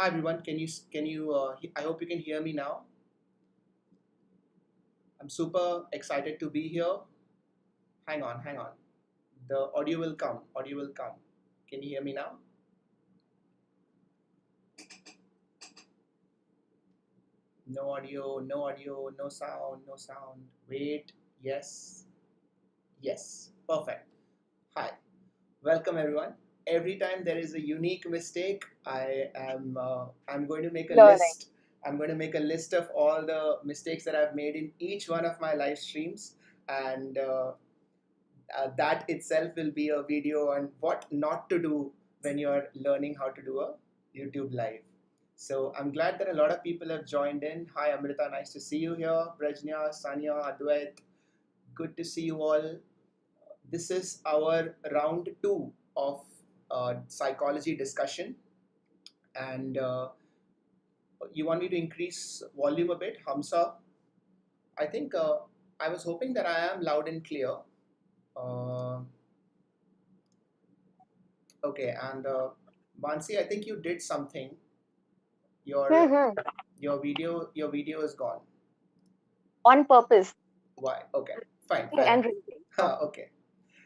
Hi everyone, I hope you can hear me now. I'm super excited to be here. Hang on. The audio will come. Can you hear me now? No audio, no sound, no sound. Wait, yes, yes, perfect. Hi, welcome everyone. Every time there is a unique mistake, I'm going to make a Learning. list. I'm going to make a list of all the mistakes that I've made in each one of my live streams, and that itself will be a video on what not to do when you're learning how to do a YouTube live. So I'm glad that a lot of people have joined in. Hi Amrita, nice to see you here. Prajna, Sanya, Advait, good to see you all. This is our round two of psychology discussion, and you want me to increase volume a bit, Hamza? I think I was hoping that I am loud and clear. Uh, okay, and Mansi, I think you did something. Your Hmm. your video is gone. On purpose. Why? Okay, fine, fair And enough. reading. Okay,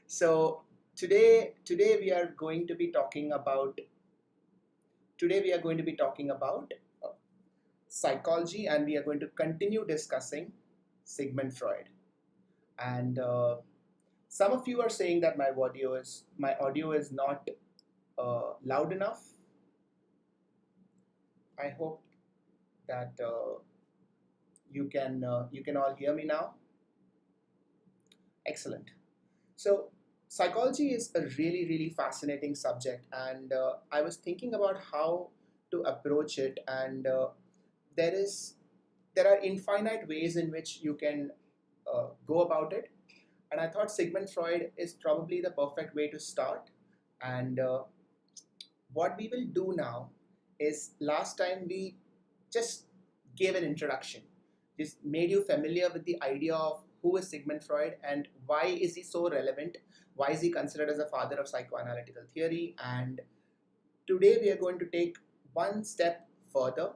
so today we are going to be talking about psychology, and we are going to continue discussing Sigmund Freud. And some of you are saying that my audio is not loud enough. I hope that you can all hear me now. Excellent. So psychology is a really fascinating subject, and I was thinking about how to approach it, and there is there are infinite ways in which you can go about it. And I thought Sigmund Freud is probably the perfect way to start. And what we will do now is, last time we just gave an introduction, just made you familiar with the idea of who is Sigmund Freud and why is he so relevant, why is he considered as a father of psychoanalytical theory. And today we are going to take one step further,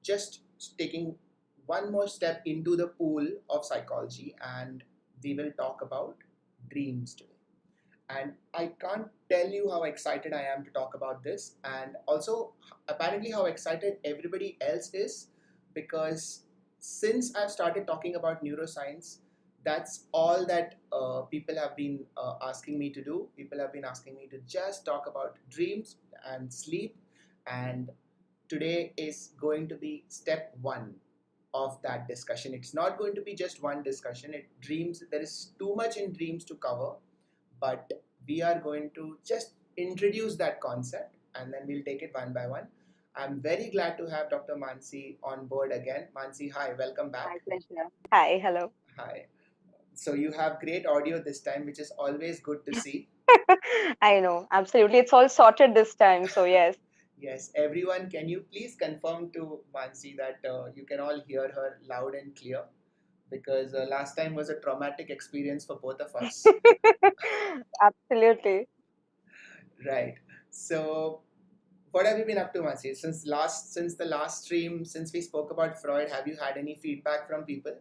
just taking one more step into the pool of psychology, and we will talk about dreams today. And I can't tell you how excited I am to talk about this, and also apparently how excited everybody else is, because since I've started talking about neuroscience, that's all that people have been asking me to do. People have been asking me to just talk about dreams and sleep, and today is going to be step one of that discussion. It's not going to be just one discussion. Dreams, there is too much in dreams to cover, but we are going to just introduce that concept, and then we'll take it one by one. I'm very glad to have Dr. Mansi on board again. Mansi, hi, welcome My back. pleasure. Hi, hello. Hi. So you have great audio this time, which is always good to see. I know, absolutely. It's all sorted this time, so yes. Yes, everyone, can you please confirm to Mansi that you can all hear her loud and clear? Because last time was a traumatic experience for both of us. Absolutely. Right. So, what have you been up to, Mansi? Since the last stream, since we spoke about Freud, have you had any feedback from people?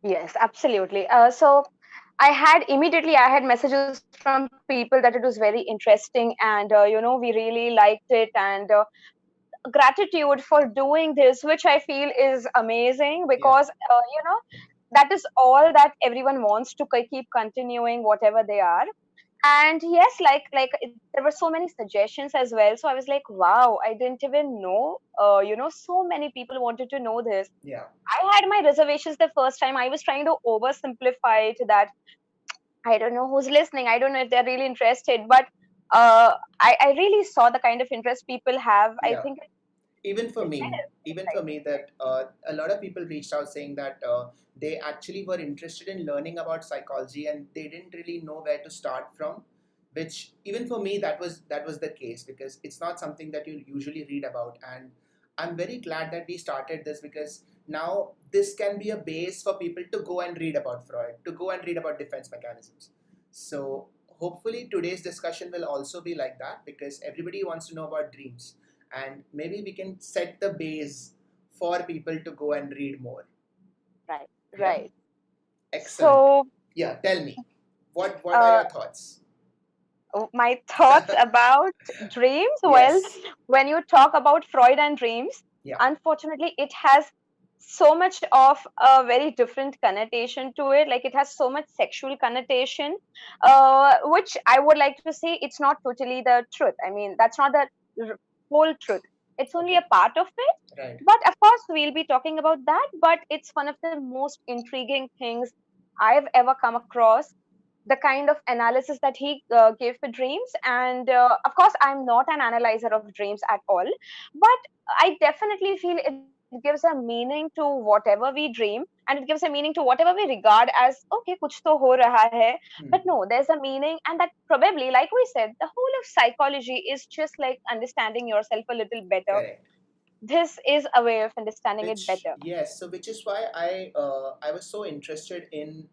Yes, absolutely. I had messages from people that it was very interesting, and we really liked it, and gratitude for doing this, which I feel is amazing Yeah. because that is all that everyone wants to keep continuing whatever they are. And yes, there were so many suggestions as well, so I was like, wow, I didn't even know, so many people wanted to know this. Yeah. I had my reservations the first time. I was trying to oversimplify it, that I don't know who's listening, I don't know if they're really interested, but I really saw the kind of interest people have. I Yeah. think Even for it me, is even for me, exciting, that a lot of people reached out saying that they actually were interested in learning about psychology and they didn't really know where to start from. Which even for me, that was the case, because it's not something that you usually read about, and I'm very glad that we started this, because now this can be a base for people to go and read about Freud, to go and read about defense mechanisms. So hopefully today's discussion will also be like that, because everybody wants to know about dreams. and maybe we can set the base for people to go and read more. Right, Yeah, right. excellent. So, Yeah, tell me, what are uh, your thoughts? my thoughts about dreams. Well, Yes. when you talk about Freud and dreams, Yeah. unfortunately, it has so much of a very different connotation to it. Like it has so much sexual connotation, which I would like to say it's not totally the truth. I mean, that's not the whole truth. It's only Okay. a part of it. Right. But of course, we'll be talking about that. But it's one of the most intriguing things I've ever come across, the kind of analysis that he gave for dreams. And of course, I'm not an analyzer of dreams at all, but I definitely feel it gives a meaning to whatever we dream, and it gives a meaning to whatever we regard as okay, kuch to ho raha hai. But Hmm. no, there's a meaning, and that probably, like we said, the whole of psychology is just like understanding yourself a little better. Correct. This is a way of understanding it Which, better. yes, so which is why I was so interested in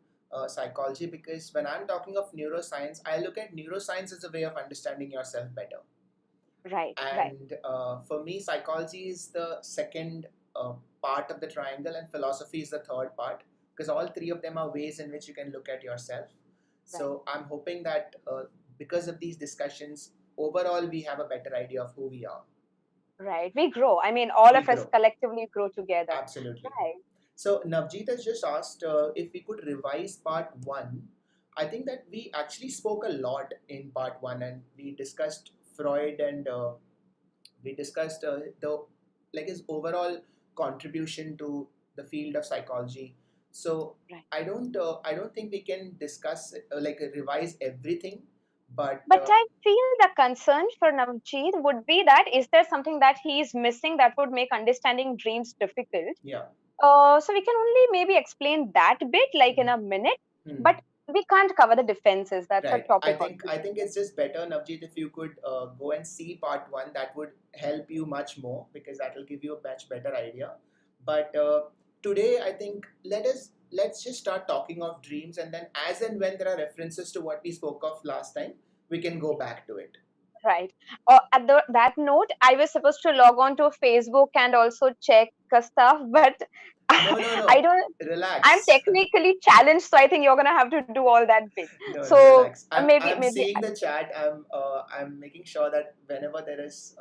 psychology, because when I'm talking of neuroscience, I look at neuroscience as a way of understanding yourself better. Right, right, And for me, psychology is the second part of the triangle, and philosophy is the third part, because all three of them are ways in which you can look at yourself. right. So I'm hoping that because of these discussions, overall we have a better idea of who we are. Right. We grow. I mean, all We of us grow. collectively grow together. Absolutely. Right. So Navjeet has just asked if we could revise part one. I think that we actually spoke a lot in part one, and we discussed Freud, and we discussed the like his overall contribution to the field of psychology. So Right. I don't think we can discuss like revise everything, but But I feel the concern for Navjeet would be that is there something that he is missing that would make understanding dreams difficult? yeah. So we can only maybe explain that bit like in a minute, Hmm. but we can't cover the defenses. That's a Right. topic I altogether. think it's just better, Navjeet, if you could go and see part one. That would help you much more, because that will give you a much better idea. But today, I think let's just start talking of dreams, and then as and when there are references to what we spoke of last time, we can go back to it. Right. At that note, I was supposed to log on to Facebook and also check stuff, but No, no, I no. don't. I'm Relax. technically challenged, so I think you're gonna have to do all that bit. No, no, So relax. maybe I'm maybe seeing the chat. I'm making sure that whenever there is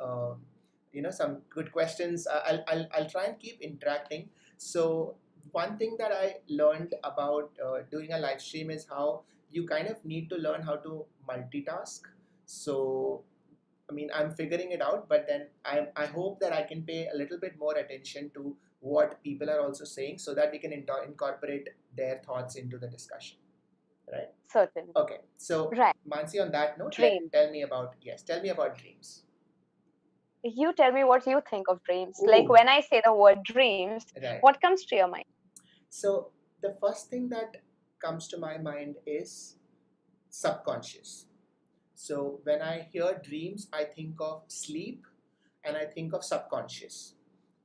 some good questions, I'll try and keep interacting. So one thing that I learned about doing a live stream is how you kind of need to learn how to multitask. So I mean, I'm figuring it out, but then I hope that I can pay a little bit more attention to what people are also saying, so that we can incorporate their thoughts into the discussion, right? certain. Okay, so Right. Mansi, on that note, Dream. tell me about dreams. You tell me what you think of dreams. Like Ooh, when I say the word dreams, right. what comes to your mind? So the first thing that comes to my mind is subconscious. So when I hear dreams, I think of sleep, and I think of subconscious,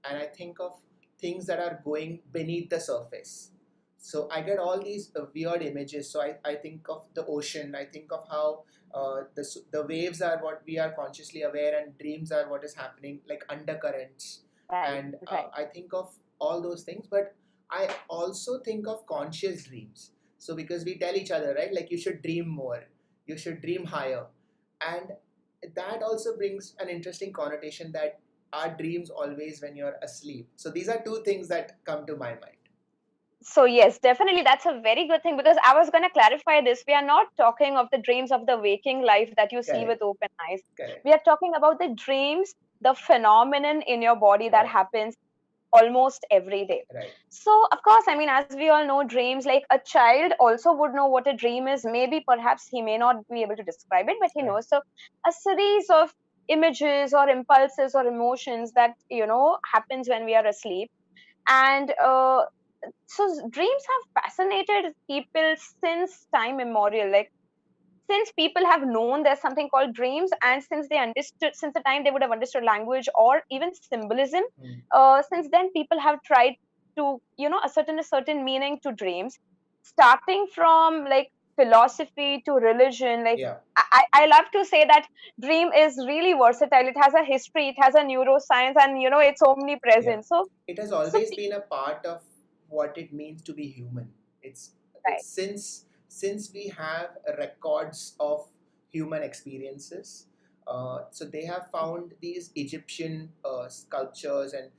and I think of things that are going beneath the surface. So I get all these weird images. So I think of the ocean. I think of how the waves are what we are consciously aware, and dreams are what is happening, like undercurrents. Right. And Right. I think of all those things. But I also think of conscious dreams. So because we tell each other, right, like you should dream more, you should dream higher. And that also brings an interesting connotation, that our dreams always when you're asleep. So these are two things that come to my mind. So yes, definitely that's a very good thing because I was going to clarify this. We are not talking of the dreams of the waking life that you see with Correct. open eyes. Correct. We are talking about the dreams, the phenomenon in your body that Right. happens almost every day. Right. So, of course, I mean, as we all know, dreams, like a child also would know what a dream is. Maybe perhaps he may not be able to describe it, but he Right. knows. So, a series of images or impulses or emotions that, happens when we are asleep. And so, dreams have fascinated people since time immemorial. Like, since people have known there's something called dreams, and since the time they would have understood language or even symbolism, Mm. since then people have tried to, ascertain a certain meaning to dreams, starting from like philosophy to religion. Like Yeah, I love to say that dream is really versatile. It has a history, it has a neuroscience, and it's yeah. omnipresent. So It has so always been a part of what it means to be human. It's right, it's since we have records of human experiences. So they have found these Egyptian sculptures and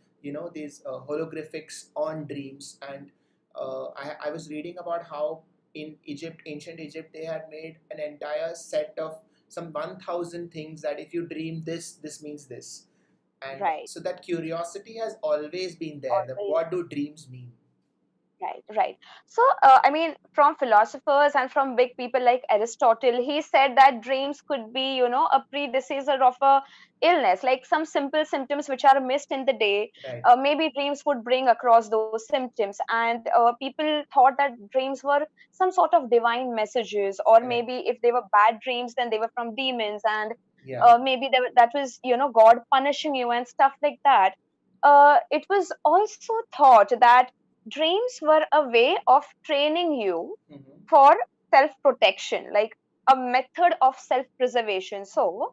these holographics on dreams. And I was reading about how in Egypt, ancient Egypt, they had made an entire set of some 1,000 things that if you dream this, this means this. And right. so that curiosity has always been there, that Always. what do dreams mean? Right, right. So, I mean, from philosophers and from big people like Aristotle, he said that dreams could be, a predecessor of a illness, like some simple symptoms which are missed in the day. Right, Maybe dreams would bring across those symptoms, and people thought that dreams were some sort of divine messages, or correct. maybe if they were bad dreams, then they were from demons, and Yeah, maybe that was, God punishing you and stuff like that. It was also thought that dreams were a way of training you hmm, for self protection, like a method of self preservation. So,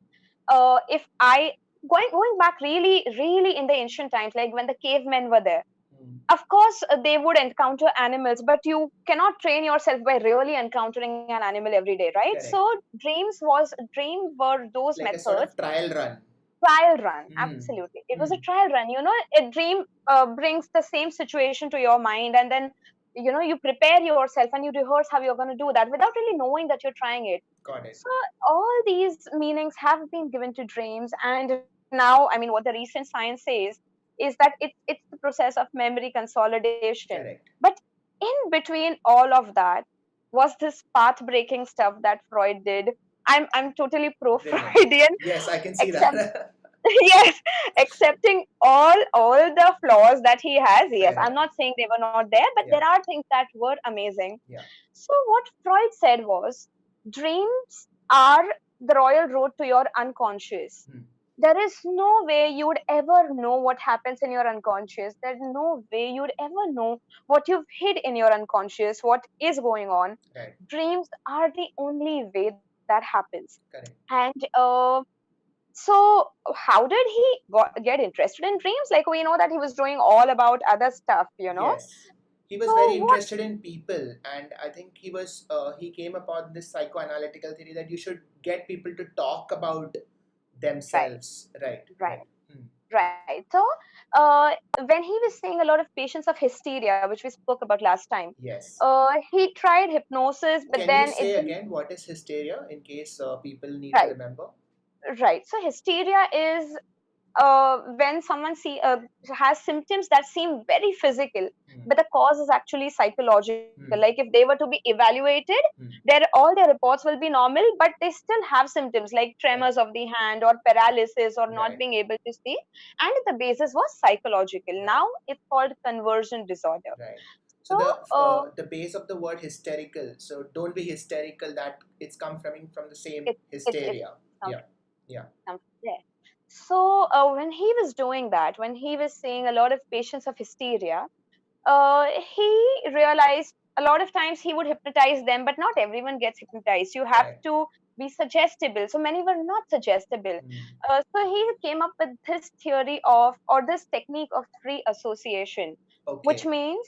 if I going back really, really in the ancient times, like when the cavemen were there, hmm, of course they would encounter animals, but you cannot train yourself by really encountering an animal every day, right? So, correct. dreams were those Like a sort methods. of trial run. Trial run, Hmm, absolutely. It was hmm, a trial run. A dream brings the same situation to your mind, and then you prepare yourself and you rehearse how you're going to do that without really knowing that you're trying it. got it. So all these meanings have been given to dreams, and now, I mean, what the recent science says is that it's the process of memory consolidation. Correct. But in between all of that was this path breaking stuff that Freud did. I'm totally pro Brilliant. Freudian, Yes, I can see except that. yes, accepting all the flaws that he has. Yes, Fair I'm enough. not saying they were not there, but Yeah, there are things that were amazing. yeah. So what Freud said was dreams are the royal road to your unconscious. Hmm, There is no way you would ever know what happens in your unconscious. There's no way you'd ever know what you've hid in your unconscious, what is going on. right. Dreams are the only way that happens. Correct. And so, how did he get interested in dreams? Like, we know that he was doing all about other stuff. Yes. He was very So, what? interested in people, and I think he came upon this psychoanalytical theory that you should get people to talk about Right, themselves. Right, right, right. Hmm. right. So, when he was seeing a lot of patients of hysteria, which we spoke about last time, Yes. he tried hypnosis, but Can you then it say didn't. again what is hysteria in case people need to Right, remember? right. So, hysteria is when someone has symptoms that seem very physical, Hmm. but the cause is actually psychological. Like if Hmm. they were to be evaluated, Hmm. all their reports will be normal, but they still have symptoms like tremors Correct. of the hand or paralysis or not Right. being able to see, and the basis was psychological. Right. Now it's called conversion disorder. Right. So So the base of the word hysterical. So don't be hysterical. That it's come from the same it hysteria. comes Yeah. Yeah. comes there. So when he was doing that, when he was seeing a lot of patients of hysteria, he realized a lot of times he would hypnotize them, but not everyone gets hypnotized. You have Right. to be suggestible. So many were not suggestible. Hmm. So he came up with this theory of, or this technique of free association, which Okay. means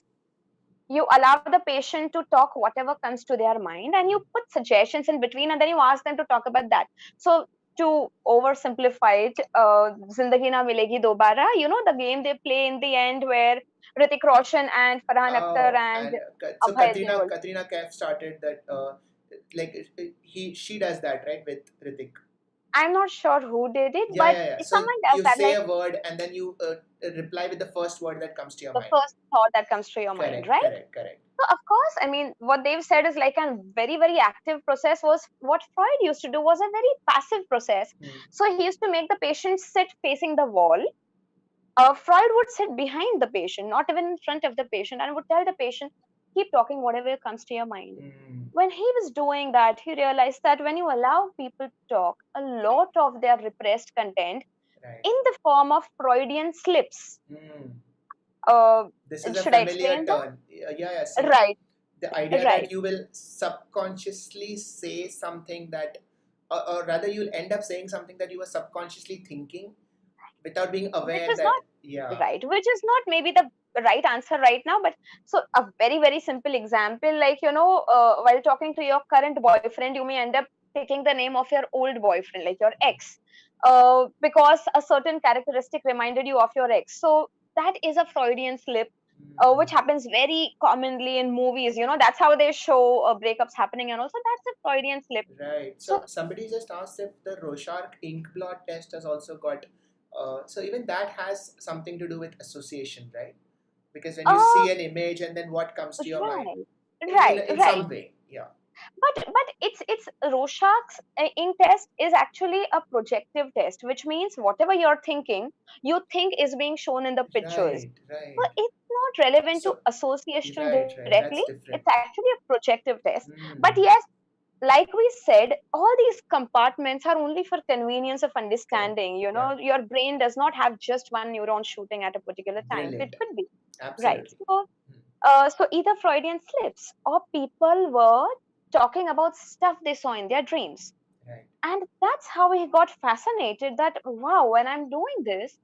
you allow the patient to talk whatever comes to their mind, and you put suggestions in between, and then you ask them to talk about that. So to oversimplify it, Zindagi Na Milegi Dobara, the game they play in the end where Hrithik Roshan and Farhan Akhtar Oh, and and so Abhay Katrina Deol. Katrina Kaif started that. Like she does that right with Ritik. I'm not sure who did it, Yeah, but yeah, yeah. So someone does you that, say like a word and then you reply with the first word that comes to your the mind. first thought that comes to your mind, Correct, right? correct, correct. So of course, I mean, what they've said is like a very, very active process. Was what Freud used to do was a very passive process. Hmm. So he used to make the patient sit facing the wall. Freud would sit behind the patient, not even in front of the patient, and would tell the patient, keep talking whatever comes to your mind. Hmm. When he was doing that, he realized that when you allow people to talk, a lot of their repressed content Right. in the form of Freudian slips. Hmm. Uh, This is a should I familiar explain that? term. Yeah, yeah. See, Right. The idea that Right. you will subconsciously say something that, or rather, you'll end up saying something that you were subconsciously thinking without being Which aware is that, not yeah, right, which is not maybe the right answer right now, but so a very, very simple example, like, while talking to your current boyfriend, you may end up taking the name of your old boyfriend, like your ex, because a certain characteristic reminded you of your ex. So that is a Freudian slip, which happens very commonly in movies. That's how they show breakups happening, and also that's a Freudian slip. right. So So somebody just asked if the Rorschach ink blot test has also got, so even that has something to do with association, right? Because when you uh see an image and then what comes to your mind, right, in, right, in right. some way, yeah. But it's Rorschach's ink test is actually a projective test, which means whatever you're thinking, you think is being shown in the pictures. Right, So right. it's not relevant to So, association right, right. directly. That's It's different. actually a projective test. But Mm, yes, like we said, all these compartments are only for convenience of correct. understanding. Yeah. Your brain does not have just one neuron shooting at a particular time. So it Brilliant. could be right. Absolutely. Mm, So either Freudian slips or people were talking about stuff they saw in their dreams. right. And that's how he got fascinated that, wow, when I'm doing this,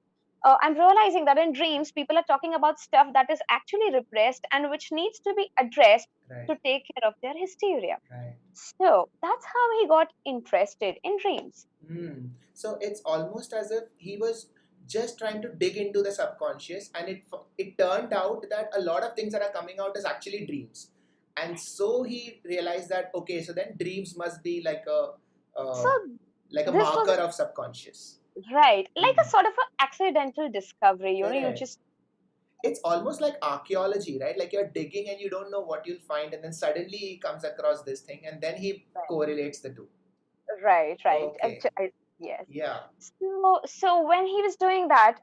I'm realizing that in dreams, people are talking about stuff that is actually repressed and which needs to be addressed Right. to take care of their hysteria. Right. So that's how he got interested in dreams. Mm. So it's almost as if he was just trying to dig into the subconscious, and it turned out that a lot of things that are coming out is actually dreams, and so he realized that, okay, so then dreams must be So uh, like a this was marker of subconscious. right, like a Mm. sort of an accidental discovery. You Correct. just It's almost like archaeology, right? Like you're digging and you don't know what you'll find, and then suddenly he comes across this thing, and then he correlates the two. right, right. Okay. Yes. Yeah. So when he was doing that,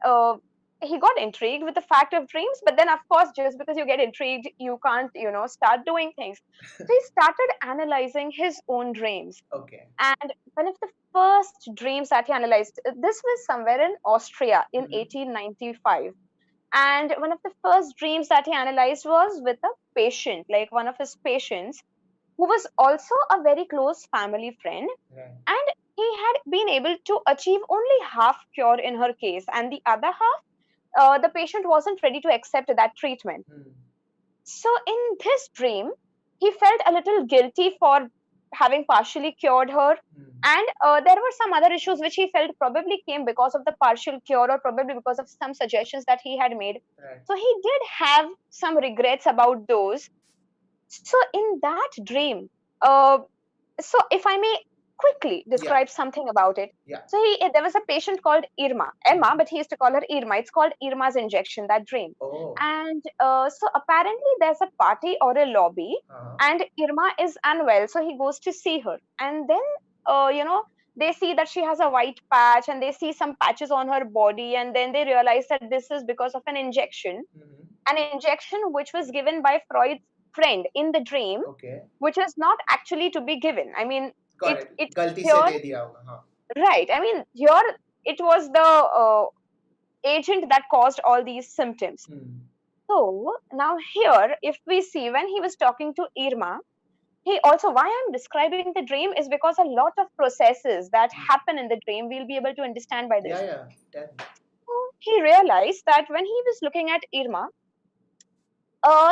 he got intrigued with the fact of dreams. But then, of course, just because you get intrigued, you can't, start doing things. So he started analyzing his own dreams. Okay. And one of the first dreams that he analyzed, this was somewhere in Austria in Mm-hmm. 1895. And one of the first dreams that he analyzed was with a patient, like one of his patients, who was also a very close family friend, Right. and he had been able to achieve only half cure in her case, and the other half, the patient wasn't ready to accept that treatment. Mm. So in this dream, he felt a little guilty for having partially cured her, Mm. and there were some other issues which he felt probably came because of the partial cure or probably because of some suggestions that he had made. Right. So he did have some regrets about those. So in that dream, uh, so if I may quickly Yeah. describe something about it. Yeah. So there was a patient called Irma, Emma, but he used to call her Irma. It's called Irma's injection, that dream. Oh. And so apparently there's a party or a lobby, Uh-huh. and Irma is unwell, so he goes to see her. And then, they see that she has a white patch, and they see some patches on her body, and then they realize that this is because of Mm-hmm. an injection which was given by Freud's friend in the dream, Okay. which is not actually to be given. I mean, Got it. it गलती से here, दे दिया होगा. हाँ. right. I mean, here it was the agent that caused all these symptoms. Hmm. So now here, if we see when he was talking to Irma, he also, why I'm describing the dream is because a lot of processes that happen in the dream we'll be able to understand by Yeah, this. yeah. Tell me. So he realized that when he was looking at Irma,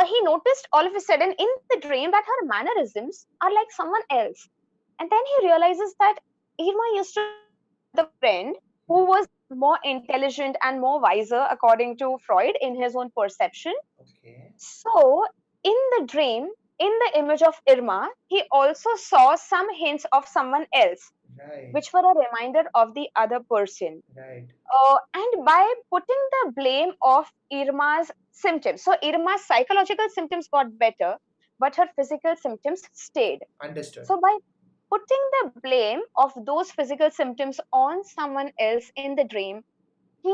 he noticed all of a sudden in the dream that her mannerisms are like someone else. And then he realizes that Irma used to the friend who was more intelligent and more wiser, according to Freud, in his own perception. Okay. So, in the dream, in the image of Irma, he also saw some hints of someone else, Right. which were a reminder of the other person. Right. And by putting the blame of Irma's symptoms, so Irma's psychological symptoms got better, but her physical symptoms stayed. Understood. So, by putting the blame of those physical symptoms on someone else in the dream, he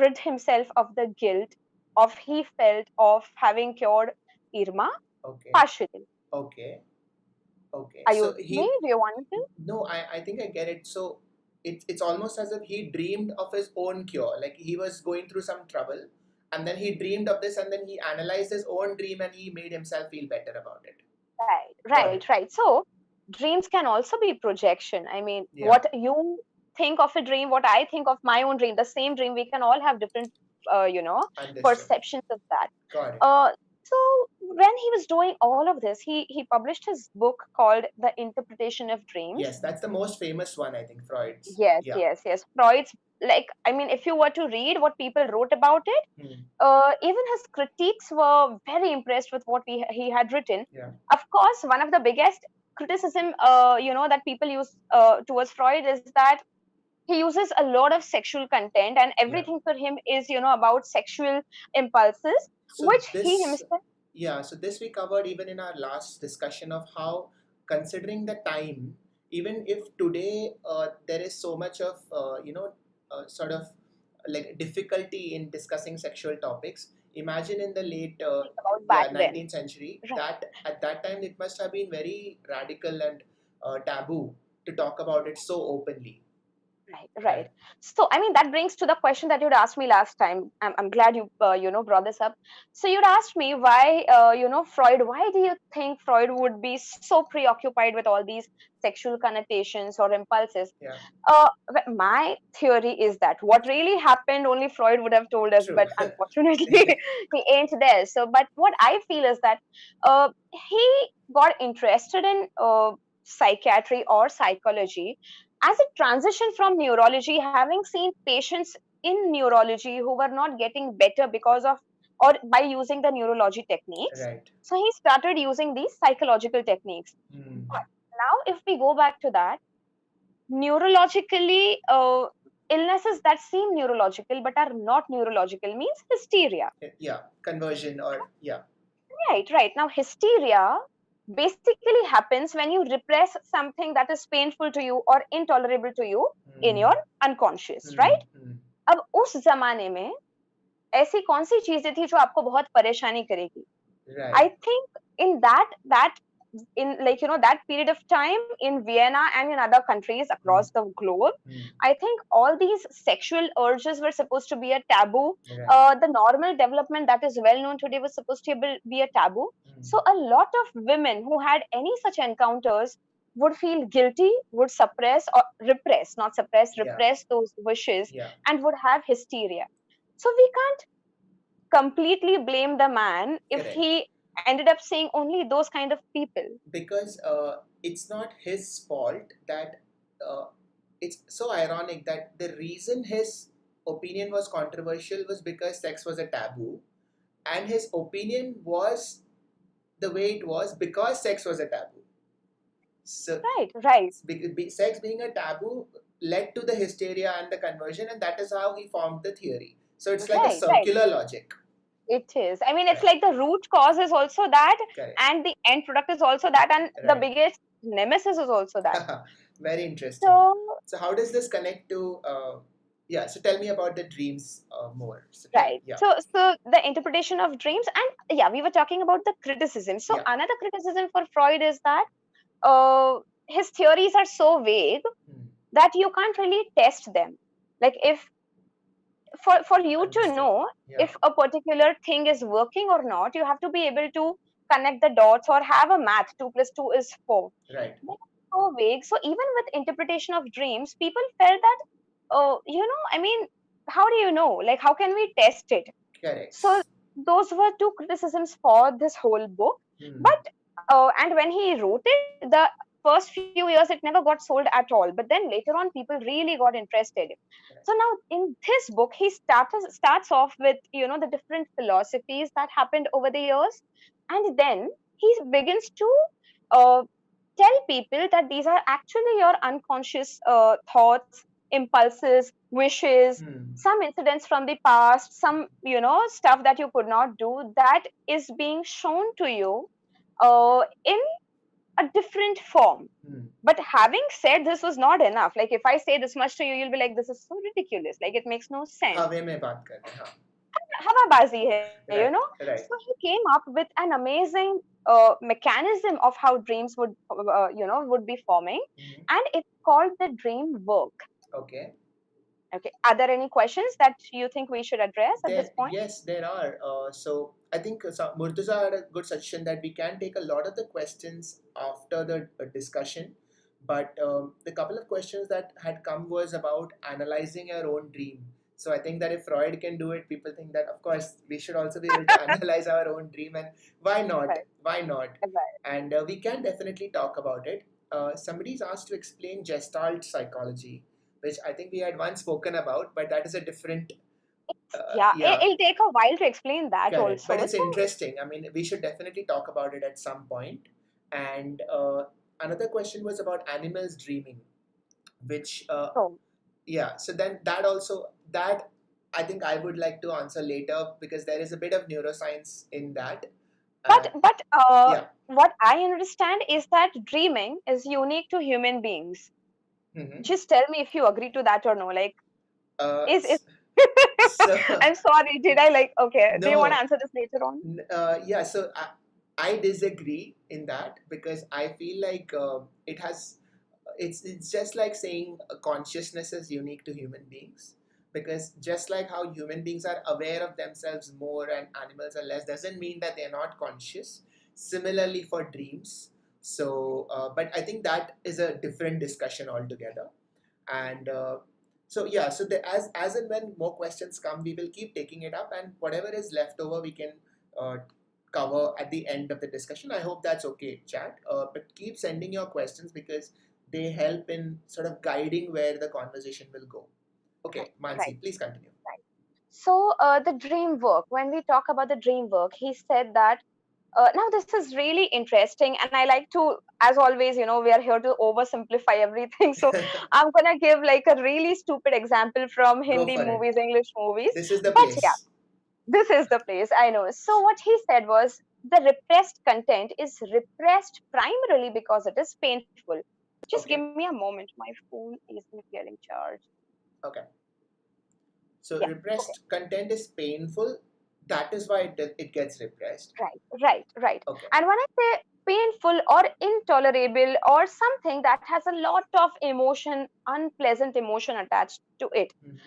rid himself of the guilt of he felt of having cured Irma Okay. partially. Okay. Okay. Are you So with me? he Do you want to? no, I think I get it. So it's almost as if he dreamed of his own cure. Like he was going through some trouble, and then he dreamed of this, and then he analyzed his own dream and he made himself feel better about it. Got it. Right. So dreams can also be projection. I mean, Yeah, what you think of a dream, what I think of my own dream, the same dream, we can all have different, understood. perceptions of that. Got it. Uh, so when he was doing all of this, he published his book called The Interpretation of Dreams. Yes, that's the most famous one, I think, Freud's. Yes, Yeah. yes, yes. Freud's, like, I mean, if you were to read what people wrote about it, Hmm. even his critiques were very impressed with what he had written. Yeah. Of course, one of the biggest criticism, that people use towards Freud is that he uses a lot of sexual content, and Yeah. everything for him is, about sexual impulses, So which he this, himself. yeah, so this we covered even in our last discussion of how, considering the time, even if today there is so much of, sort of like difficulty in discussing sexual topics. Imagine in the late, About back yeah, then. 19th century, Right. that at that time it must have been very radical and taboo to talk about it so openly. Right. Right. So, I mean, that brings to the question that you'd asked me last time. I'm glad you, brought this up. So you'd asked me why, Freud, why do you think Freud would be so preoccupied with all these sexual connotations or impulses? Yeah. My theory is that what really happened, only Freud would have told us, True. but unfortunately, he ain't there. So, but what I feel is that he got interested in psychiatry or psychology as a transition from neurology, having seen patients in neurology who were not getting better because of or by using the neurology techniques. Right. So he started using these psychological techniques. Hmm. But now, if we go back to that, neurologically, illnesses that seem neurological but are not neurological means hysteria. Yeah, conversion, or yeah. Right. Now, hysteria basically happens when you repress something that is painful to you or intolerable to you in Hmm. your unconscious, Hmm. right? Hmm. अब उस जमाने में ऐसी कौन सी चीजें थी जो आपको बहुत परेशानी करेगी? I Right. think in that in, like, that period of time in Vienna and in other countries Hmm. across the globe, Hmm. I think all these sexual urges were supposed to be a taboo. Right. The normal development that is well known today was supposed to be a taboo. Hmm. So a lot of women who had any such encounters would feel guilty, would suppress or repress, not suppress, Yeah. repress those wishes, Yeah. and would have hysteria. So we can't completely blame the man if Correct. he ended up seeing only those kind of people. Because it's not his fault that, uh, it's so ironic that the reason his opinion was controversial was because sex was a taboo, and his opinion was the way it was because sex was a taboo. So Right. sex being a taboo led to the hysteria and the conversion, and that is how he formed the theory. So it's like a Right. circular logic. It is. I mean, it's Right. like the root cause is also that, Correct. and the end product is also that, and the Right. biggest nemesis is also that. Very interesting. So, So how does this connect to? Yeah. So tell me about the dreams more. So right. yeah. So the interpretation of dreams, and yeah, we were talking about the criticism. So Yeah. another criticism for Freud is that uh, his theories are so vague Hmm. that you can't really test them. Like, if for you to Understood. know Yeah. if a particular thing is working or not, you have to be able to connect the dots or have a math. 2 plus 2 is 4. Right. That's so vague. So even with interpretation of dreams, people felt that, I mean, how do you know? Like, how can we test it? Correct. So those were two criticisms for this whole book. Hmm. But and when he wrote it, the first few years it never got sold at all. But then later on, people really got interested. So Correct. now in this book, he starts off with, the different philosophies that happened over the years, and then he begins to uh, tell people that these are actually your unconscious thoughts, impulses, wishes, Hmm. some incidents from the past, some, stuff that you could not do, that is being shown to you in a different form. Hmm. But having said this was not enough. Like, if I say this much to you, you'll be like, this is so ridiculous. Like, it makes no sense. हवे में बात कर रहे हैं. हवाबाजी hai, Right. Right. So he came up with an amazing mechanism of how dreams would be forming, Hmm. and it's called the dream work. Okay. Okay. Are there any questions that you think we should address at this point? Yes, there are. So I think Murtuza had a good suggestion that we can take a lot of the questions after the discussion, but the couple of questions that had come was about analyzing your own dream. So I think that if Freud can do it, people think that of course we should also be able to analyze our own dream, and why not? Right. Why not? Right. And we can definitely talk about it. Somebody's asked to explain Gestalt psychology, which I think we had once spoken about, but that is a different Yeah, yeah, it'll take a while to explain that correct. But also. it's So, interesting. I mean, we should definitely talk about it at some point. And another question was about animals dreaming, which, so yeah, so then that also, that I think I would like to answer later because there is a bit of neuroscience in that. but Uh, but yeah. what I understand is that dreaming is unique to human beings. Hmm. Just tell me if you agree to that or no. Like, is so, I'm sorry, did I like okay, do you want to no, answer this later on? yeah, so I disagree in that because I feel like it has it's just like saying consciousness is unique to human beings, because just like how human beings are aware of themselves more and animals are less doesn't mean that they're not conscious. Similarly for dreams. So but I think that is a different discussion altogether. And so yeah, so as and when more questions come, we will keep taking it up, and whatever is left over we can uh, cover at the end of the discussion. I hope that's okay, chat. But keep sending your questions because they help in sort of guiding where the conversation will go. Right, Okay, right, Mansi, please continue. right. So the dream work, when we talk about the dream work, he said that now this is really interesting, and I like to, as always, we are here to oversimplify everything. So I'm gonna give like a really stupid example from Go Hindi for it. movies, English movies. This is the But yeah, place. this is the place, I know. So what he said was the repressed content is repressed primarily because it is painful. Just give Okay. me a moment. My phone isn't getting charged. Okay. So Yeah. Okay. repressed content is painful. That is why it gets repressed. Right, right, right. Okay. And when I say painful or intolerable or something that has a lot of emotion, unpleasant emotion attached to it, Mhm.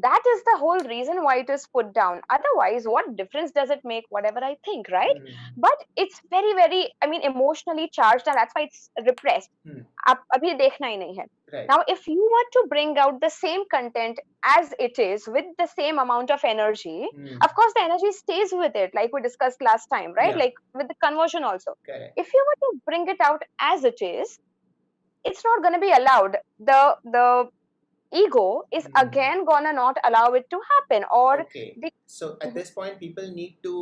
that is the whole reason why it is put down. Otherwise, what difference does it make? Whatever I think, right? Hmm. But it's very, very, I mean, emotionally charged, and that's why it's repressed. Hmm. अब अभी देखना ही नहीं है. Right. Now, if you were to bring out the same content as it is with the same amount of energy, Hmm. of course, the energy stays with it, like we discussed last time, right? Yeah. Like with the conversion also. Correct. If you were to bring it out as it is, it's not going to be allowed. The ego is Hmm. again gonna not allow it to happen, or Okay. the So at Mhm. this point, people need to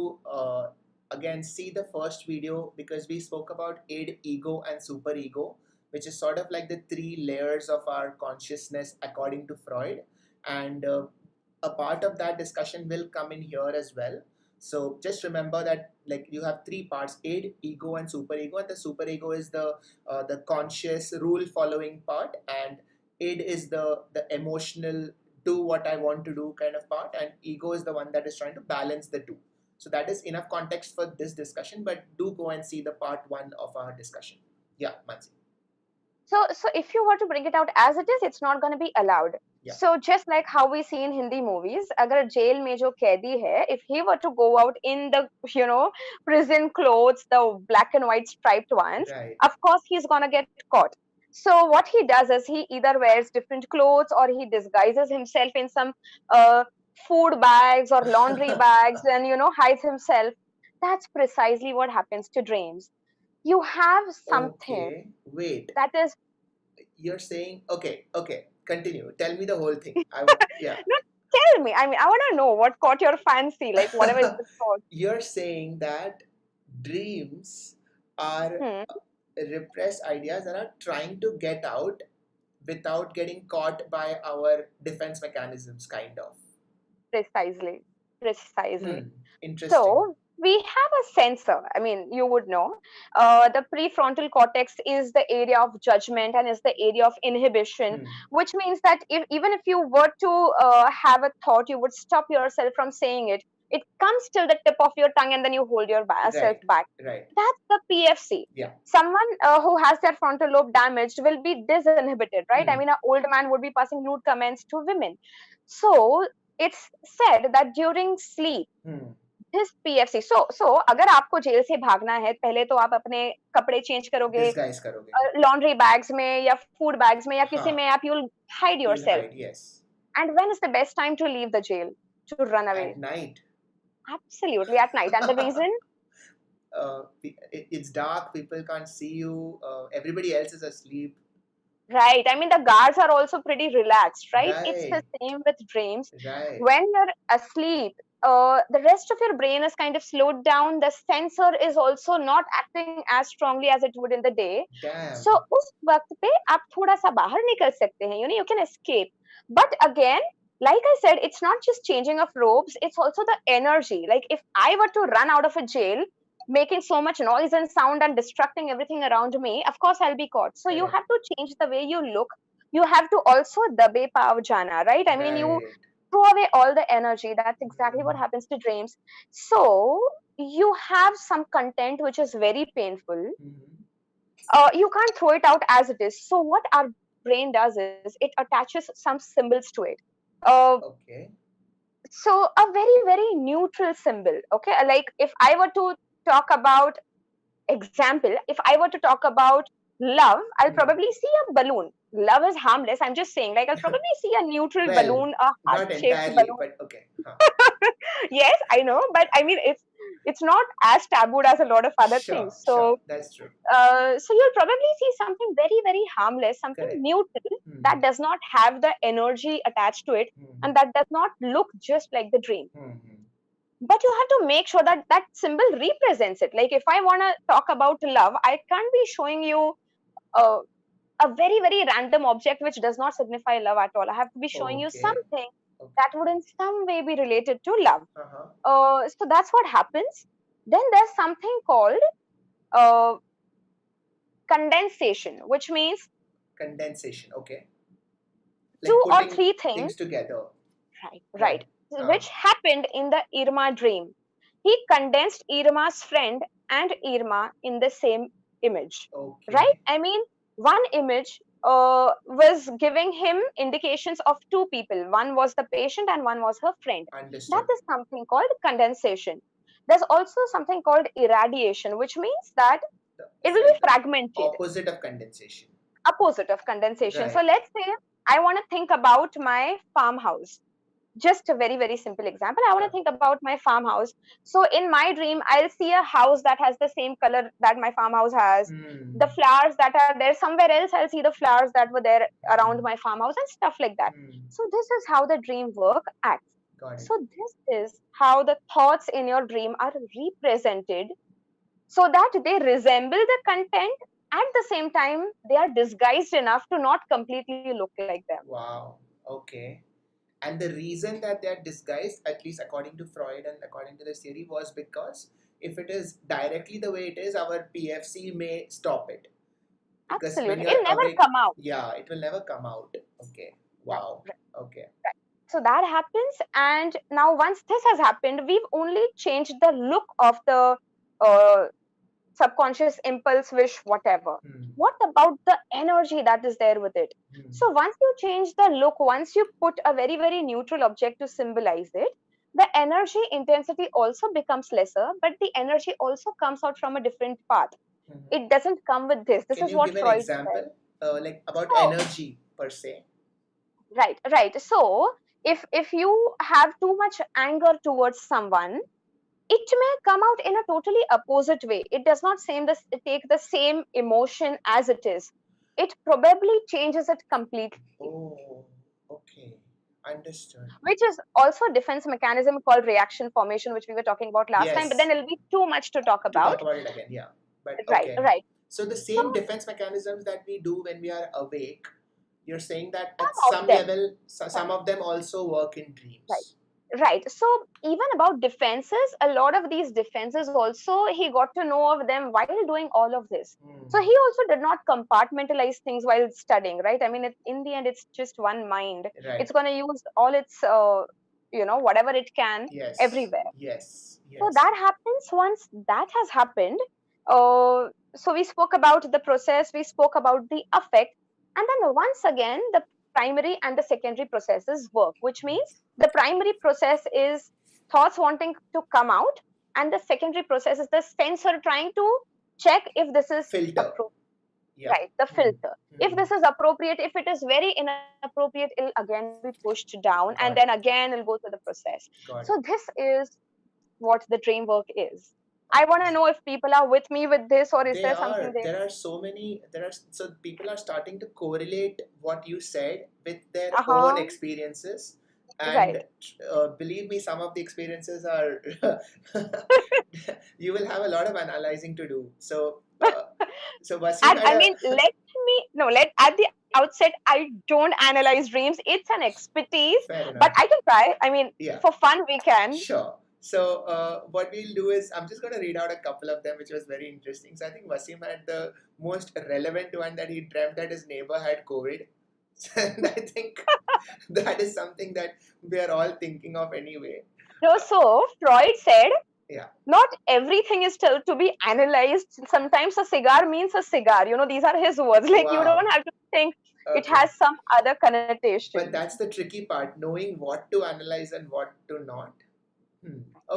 again see the first video because we spoke about id, ego, and superego, which is sort of like the three layers of our consciousness according to Freud. And a part of that discussion will come in here as well. So just remember that like you have three parts: id, ego, and superego. And the superego is the conscious rule following part, and id is the emotional do what I want to do kind of part, and ego is the one that is trying to balance the two. So that is enough context for this discussion, but do go and see the part one of our discussion. Yeah, Mansi. so if you were to bring it out as it is, it's not going to be allowed. Yeah. So just like how we see in Hindi movies, अगर jail में जो कैदी है, if he were to go out in the prison clothes, the black and white striped ones, Right. of course he's gonna get caught. So what he does is he either wears different clothes or he disguises himself in some uh, food bags or laundry bags and hides himself. That's precisely what happens to dreams. You have something Okay. Wait. that is You're saying okay. Continue. Tell me the whole thing. I want. Yeah. no, tell me. I mean, I want to know what caught your fancy, like whatever is the thought. You're saying that dreams are Hmm, repressed ideas that are trying to get out without getting caught by our defense mechanisms, kind of. precisely, precisely. Hmm. Interesting. So we have a sensor. I mean, you would know. The prefrontal cortex is the area of judgment and is the area of inhibition, Hmm. which means that even if you were to have a thought, you would stop yourself from saying it. It comes till the tip of your tongue, and then you hold yourself Right. back. Right. That's the PFC. Yeah. Someone who has their frontal lobe damaged will be disinhibited, right? I mean, an old man would be passing lewd comments to women. So it's said that during sleep, this PFC. So अगर आपको jail से भागना है, पहले तो आप अपने कपड़े चेंज करोगे, Disguise करोगे. laundry bags में या food bags में या किसी हाँ. में आप you'll hide You'll yourself. hide, yes. And when is the best time to leave the jail? To run away? At night. Absolutely, at night. And the reason? It's dark, people can't see you, everybody else is asleep. Right. I mean, the guards are also pretty relaxed, right? It's the Right. same with dreams. Right. When you're asleep, the rest of your brain is kind of slowed down. The sensor is also not acting as strongly as it would in the day. Damn. So उस वक्त पे आप थोड़ा सा बाहर निकल सकते हैं. You can escape. But again, like I said, it's not just changing of robes. It's also the energy. Like if I were to run out of a jail, making so much noise and sound and distracting everything around me, of course I'll be caught. So you have to change the way you look. You have to also dabe paav jana, right? I mean, you throw away all the energy. That's exactly what happens to dreams. So you have some content which is very painful. You can't throw it out as it is. So what our brain does is it attaches some symbols to it. Okay. So a very, very neutral symbol. Okay, like if I were to talk about example, if I were to talk about love, I'll probably see a balloon. Love is harmless. I'm just saying, like I'll probably see a neutral balloon, a heart-shaped balloon. But okay. Yes, I know, but I mean it's not as tabooed as a lot of other things. So sure, that's true. So you'll probably see something very, very harmless, something neutral that does not have the energy attached to it, and that does not look just like the dream. But you have to make sure that that symbol represents it. Like if I want to talk about love, I can't be showing you a very, very random object which does not signify love at all. I have to be showing you something that would in some way be related to love. So that's what happens. Then there's something called condensation, which means condensation. Okay. Like 2 or 3 things together. Right. Which happened in the Irma dream. He condensed Irma's friend and Irma in the same image. Okay. Right? I mean, one image was giving him indications of 2 people. One was the patient and one was her friend. Understood. That is something called condensation. There's also something called irradiation, which means that it will be fragmented. Opposite of condensation. Opposite of condensation. Right. So let's say I want to think about my farmhouse. Just a very, very simple example. I want to think about my farmhouse. So in my dream, I'll see a house that has the same color that my farmhouse has. The flowers that are there somewhere else, I'll see the flowers that were there around my farmhouse and stuff like that. So this is how the dream work acts. So this is how the thoughts in your dream are represented so that they resemble the content. At the same time, they are disguised enough to not completely look like them. Wow. Okay. And the reason that they are disguised, at least according to Freud and according to this theory, was because if it is directly the way it is, our PFC may stop it. Because absolutely. It will never come out. Yeah, it will never come out. Okay. Wow. Right. Okay. Right. So that happens. And now once this has happened, we've only changed the look of the subconscious impulse, wish, whatever. What about the energy that is there with it? So once you change the look, once you put a very, very neutral object to symbolize it, the energy intensity also becomes lesser, but the energy also comes out from a different path. It doesn't come with this. This is what Freud said. Can you give an example, like about energy per se? Right. So if you have too much anger towards someone, it may come out in a totally opposite way. It does not take the same emotion as it is. It probably changes it completely. Oh, okay. Understood. Which is also a defense mechanism called reaction formation, which we were talking about last time, but then it'll be too much to talk about. Talk about it again, yeah. But okay. Right. So the same defense mechanisms that we do when we are awake, you're saying that at some level, some of them also work in dreams. Right. So even about defenses, a lot of these defenses also, he got to know of them while doing all of this. So he also did not compartmentalize things while studying, right? I mean, in the end, it's just one mind. Right. It's going to use all its, whatever it can everywhere. Yes. So that happens. Once that has happened, So we spoke about the process, we spoke about the affect, and then once again, the primary and the secondary processes work, which means the primary process is thoughts wanting to come out, and the secondary process is the sensor trying to check if this is Filter. appropriate. Yeah. Right, the filter. If this is appropriate, if it is very inappropriate, it'll again be pushed down, and then Got it. again it'll go through the process. Got So it. this is what the dream work is. I want Okay. to know if people are with me with this, or is They there something are. they? There are so many. So people are starting to correlate what you said with their own Uh-huh. experiences, and Right. believe me, some of the experiences are. You will have a lot of analyzing to do. So Wasim And had I a mean, let me no, let at the outset, I don't analyze dreams. It's an expertise, fair but enough. I can try. I mean, Yeah. for fun, we can. Sure. So what we'll do is I'm just going to read out a couple of them, which was very interesting. So I think Wasim had the most relevant one that he dreamt that his neighbor had COVID. And I think that is something that we are all thinking of anyway. No, so Freud said Yeah. not everything is still to be analyzed. Sometimes a cigar means a cigar. These are his words. Like you Wow. don't have to think it Okay. has some other connotation. But that's the tricky part, knowing what to analyze and what to not.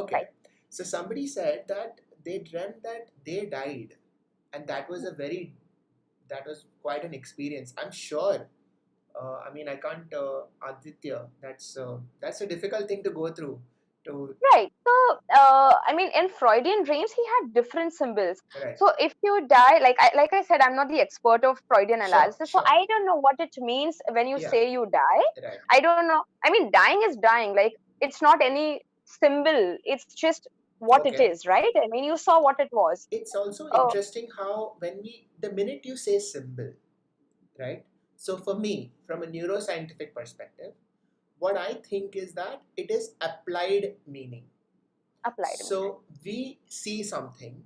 Okay. Right. So somebody said that they dreamt that they died, and that was quite an experience. I'm sure. I mean, I can't, Aditya. That's a difficult thing to go through. To Right. So, I mean, in Freudian dreams, he had different symbols. Right. So, if you die, like I said, I'm not the expert of Freudian Sure, analysis, so sure. I don't know what it means when you Yeah. say you die. Right. I don't know. I mean, dying is dying. Like, it's not any symbol. It's just what it Okay. is, right? I mean, you saw what it was. It's also Oh, interesting how the minute you say symbol, right? So for me, from a neuroscientific perspective, what I think is that it is applied meaning. applied meaning. So we see something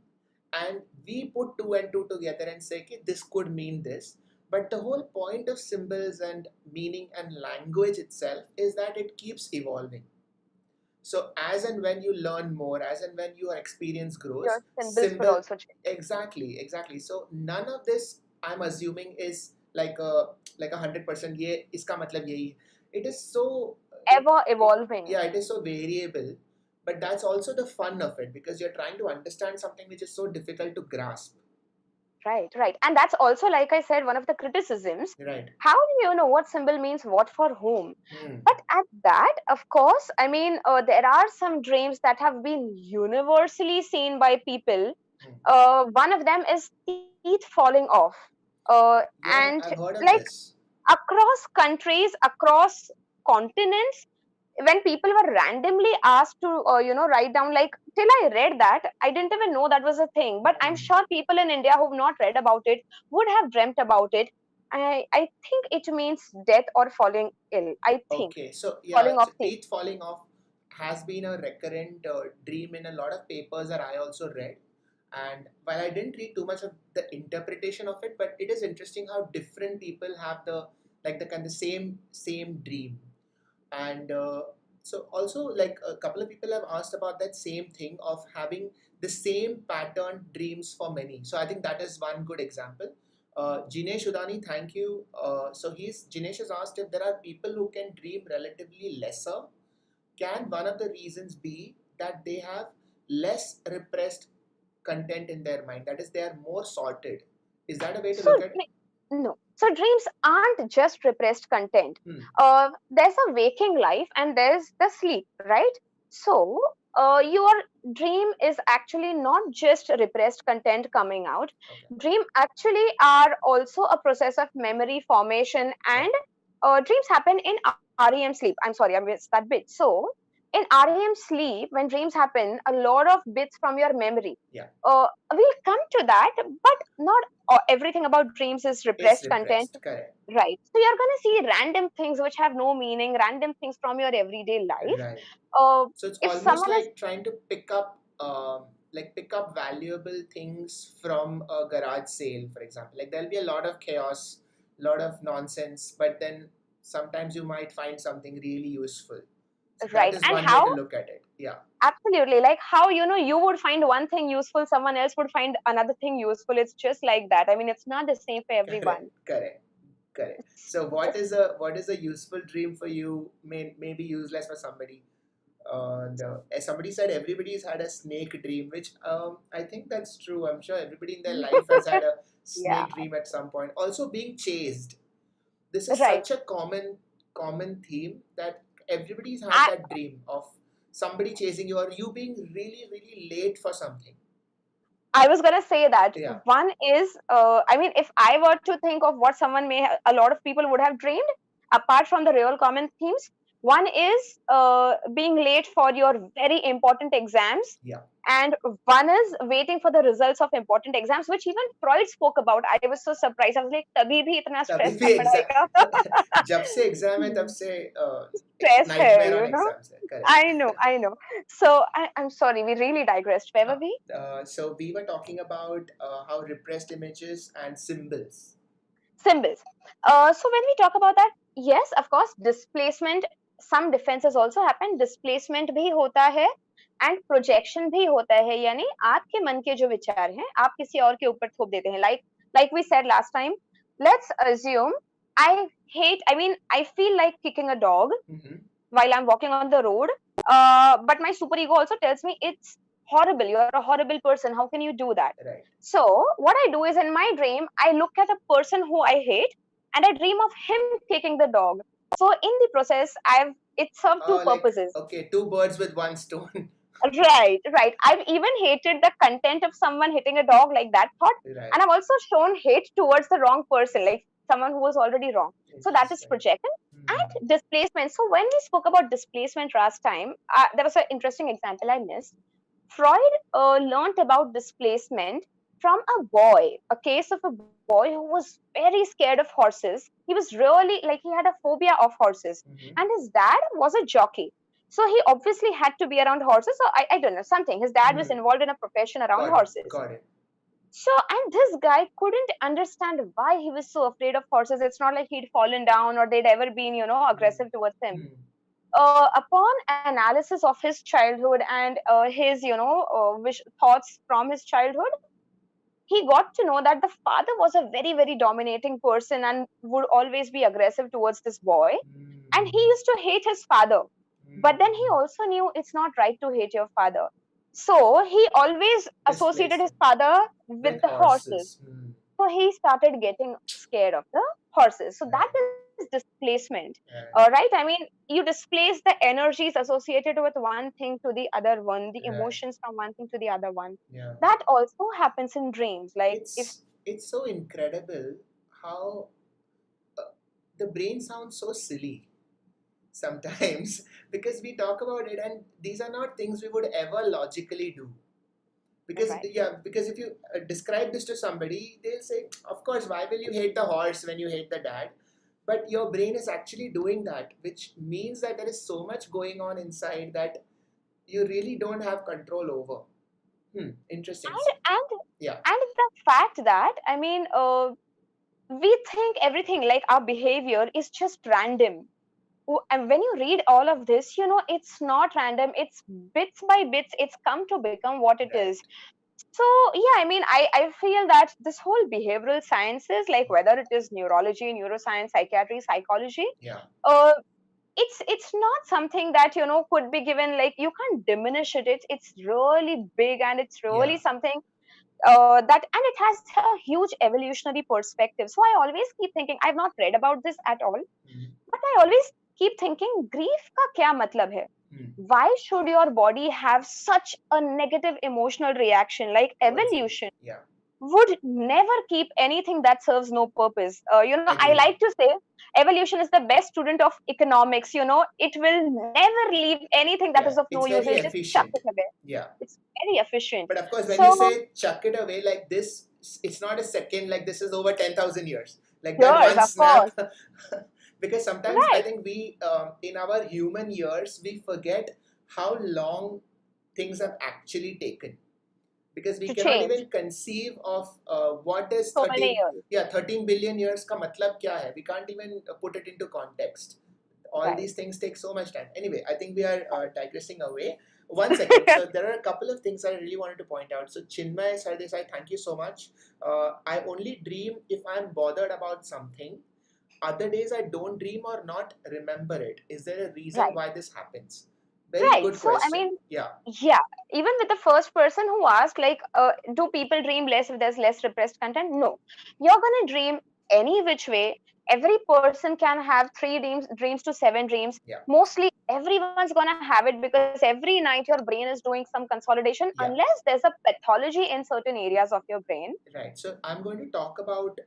and we put two and two together and say, okay, this could mean this. But the whole point of symbols and meaning and language itself is that it keeps evolving. So as and when you learn more, as and when your experience grows, Your symbols could symbol also change. exactly. So none of this, I'm assuming, is like 100%. ये इसका मतलब यही. It is so Ever evolving. yeah, it is so variable. But that's also the fun of it because you're trying to understand something which is so difficult to grasp. Right. And that's also, like I said, one of the criticisms. Right. How do you know what symbol means what for whom? Hmm. But at that, of course, I mean, there are some dreams that have been universally seen by people. One of them is teeth falling off. And Yeah, I've heard of like this. across countries, across continents, when people were randomly asked to write down, like, till I read that, I didn't even know that was a thing, but I'm sure people in India who've not read about it would have dreamt about it. I think it means death or falling ill. I think Okay, so yeah, falling so off teeth. teeth falling off has been a recurrent dream in a lot of papers that I also read. And while I didn't read too much of the interpretation of it, but it is interesting how different people have the kind of same dream. And so also like a couple of people have asked about that same thing of having the same pattern dreams for many. So I think that is one good example. Jinesh Udani, thank you. So Jinesh has asked if there are people who can dream relatively lesser. Can one of the reasons be that they have less repressed content in their mind? That is, they are more sorted. Is that a way to So look at it? no. So dreams aren't just repressed content. There's a waking life and there's the sleep, right? So your dream is actually not just repressed content coming out. Okay. Dream actually are also a process of memory formation, and dreams happen in REM sleep. I'm sorry, I missed that bit. So in REM sleep, when dreams happen, a lot of bits from your memory. Yeah. We'll come to that, but not everything about dreams is It's repressed content. repressed, correct. Right. So you're going to see random things which have no meaning, random things from your everyday life. Right. So it's If almost someone is like trying to pick up valuable things from a garage sale, for example. Like there'll be a lot of chaos, a lot of nonsense, but then sometimes you might find something really useful. So that right, is and one way how to look at it. Yeah. Absolutely. Like how, you would find one thing useful, someone else would find another thing useful. It's just like that. I mean, it's not the same for everyone. Correct. Correct. Correct. It's So just, what is a useful dream for you? May be useless for somebody. As somebody said, everybody's had a snake dream, which I think that's true. I'm sure everybody in their life has had a yeah, snake dream at some point. Also, being chased. This is right. such a common theme that everybody's had I, that dream of somebody chasing you or you being really late for something. I was gonna say that Yeah. one is, I mean, if I were to think of what someone a lot of people would have dreamed, apart from the real common themes, one is being late for your very important exams, Yeah. and one is waiting for the results of important exams, which even Freud spoke about. I was so surprised. I was like, तभी भी इतना तभी stress भी था पढ़ाई exam का. जब से एग्जाम है तब से Stress नाइटमेयर है, ऑन you know. एग्जाम्स है correct I know. So I'm sorry, we really digressed. Where were we? so we were talking about how repressed images and symbols. Symbols. So when we talk about that, yes, of course, displacement, some defenses also happen. Displacement भी होता है and projection भी होता है, यानी आपके मन के जो विचार हैं आप किसी और के ऊपर थोप देते हैं. Like we said last time, let's assume I feel like kicking a dog while I'm walking on the road. But my super ego also tells me it's horrible. You're a horrible person. How can you do that? Right. So what I do is in my dream, I look at a person who I hate and I dream of him kicking the dog. So in the process, it served two Like, purposes. okay, two birds with one stone. Right. I've even hated the content of someone hitting a dog, like that thought. Right. And I've also shown hate towards the wrong person, like someone who was already wrong. So that is projection. And displacement. So when we spoke about displacement last time, there was an interesting example I missed. Freud learned about displacement from a boy, a case of a boy who was very scared of horses. He was really like, he had a phobia of horses. And his dad was a jockey. So he obviously had to be around horses. So I don't know, something. His dad was involved in a profession around horses. Got it. So, and this guy couldn't understand why he was so afraid of horses. It's not like he'd fallen down or they'd ever been, aggressive towards him. Upon analysis of his childhood and his, thoughts from his childhood, he got to know that the father was a very dominating person and would always be aggressive towards this boy. And he used to hate his father. But then he also knew it's not right to hate your father. So he always associated his father with the horses. So he started getting scared of the horses. So that is displacement, right? I mean, you displace the energies associated with one thing to the other one, the emotions from one thing to the other one. Yeah. That also happens in dreams. Like it's so incredible how the brain sounds so silly sometimes because we talk about it and these are not things we would ever logically do. Because because if you describe this to somebody, they'll say, of course, why will you hate the horse when you hate the dad? But your brain is actually doing that, which means that there is so much going on inside that you really don't have control over. Interesting. And the fact that, I mean, we think everything like our behavior is just random. And when you read all of this, it's not random. It's bits by bits. It's come to become what it is. So yeah, I mean, I feel that this whole behavioral sciences, like whether it is neurology, neuroscience, psychiatry, psychology, it's not something that could be given, like you can't diminish it. It's really big and it's really something that, and it has a huge evolutionary perspective. So I always keep thinking, I've not read about this at all, but I always keep thinking, grief ka kya matlab hai? Why should your body have such a negative emotional reaction? Like evolution would never keep anything that serves no purpose. I like to say evolution is the best student of economics. It will never leave anything that is of no use. It'll just chuck it away. It's very efficient. But of course, when you say chuck it away like this, it's not a second, like this is over 10,000 years. Like that one snap. Because sometimes I think we, in our human years, we forget how long things have actually taken. Because we cannot even conceive of what is 13 billion years ka matlab kya hai. We can't even put it into context. All these things take so much time. Anyway, I think we are digressing away. one second. So there are a couple of things I really wanted to point out. So Chinmay Sardesai, thank you so much. I only dream if I'm bothered about something. Other days I don't dream or not remember it. Is there a reason Right. why this happens? Very Right. good So, I question. mean, Yeah. yeah, even with the first person who asked, like, do people dream less if there's less repressed content? No. You're going to dream any which way. Every person can have three dreams to seven dreams. Yeah. Mostly everyone's going to have it because every night your brain is doing some consolidation Yeah. unless there's a pathology in certain areas of your brain. Right. So I'm going to talk about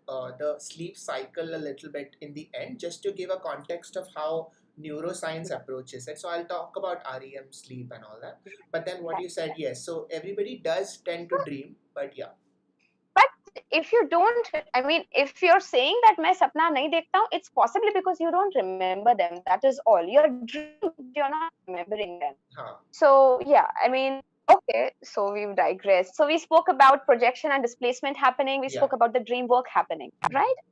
the sleep cycle a little bit in the end, just to give a context of how neuroscience approaches it. So I'll talk about REM sleep and all that. But then what Right. you said, yes. So everybody does tend to dream, but yeah. But if you don't, I mean, if you're saying that मैं सपना नहीं देखता हूँ, it's possibly because you don't remember them. That is all. You're dreaming, but you're not remembering them. Huh. So yeah, I mean, okay. So we've digressed. So we spoke about projection and displacement happening. We Yeah. spoke about the dream work happening, right?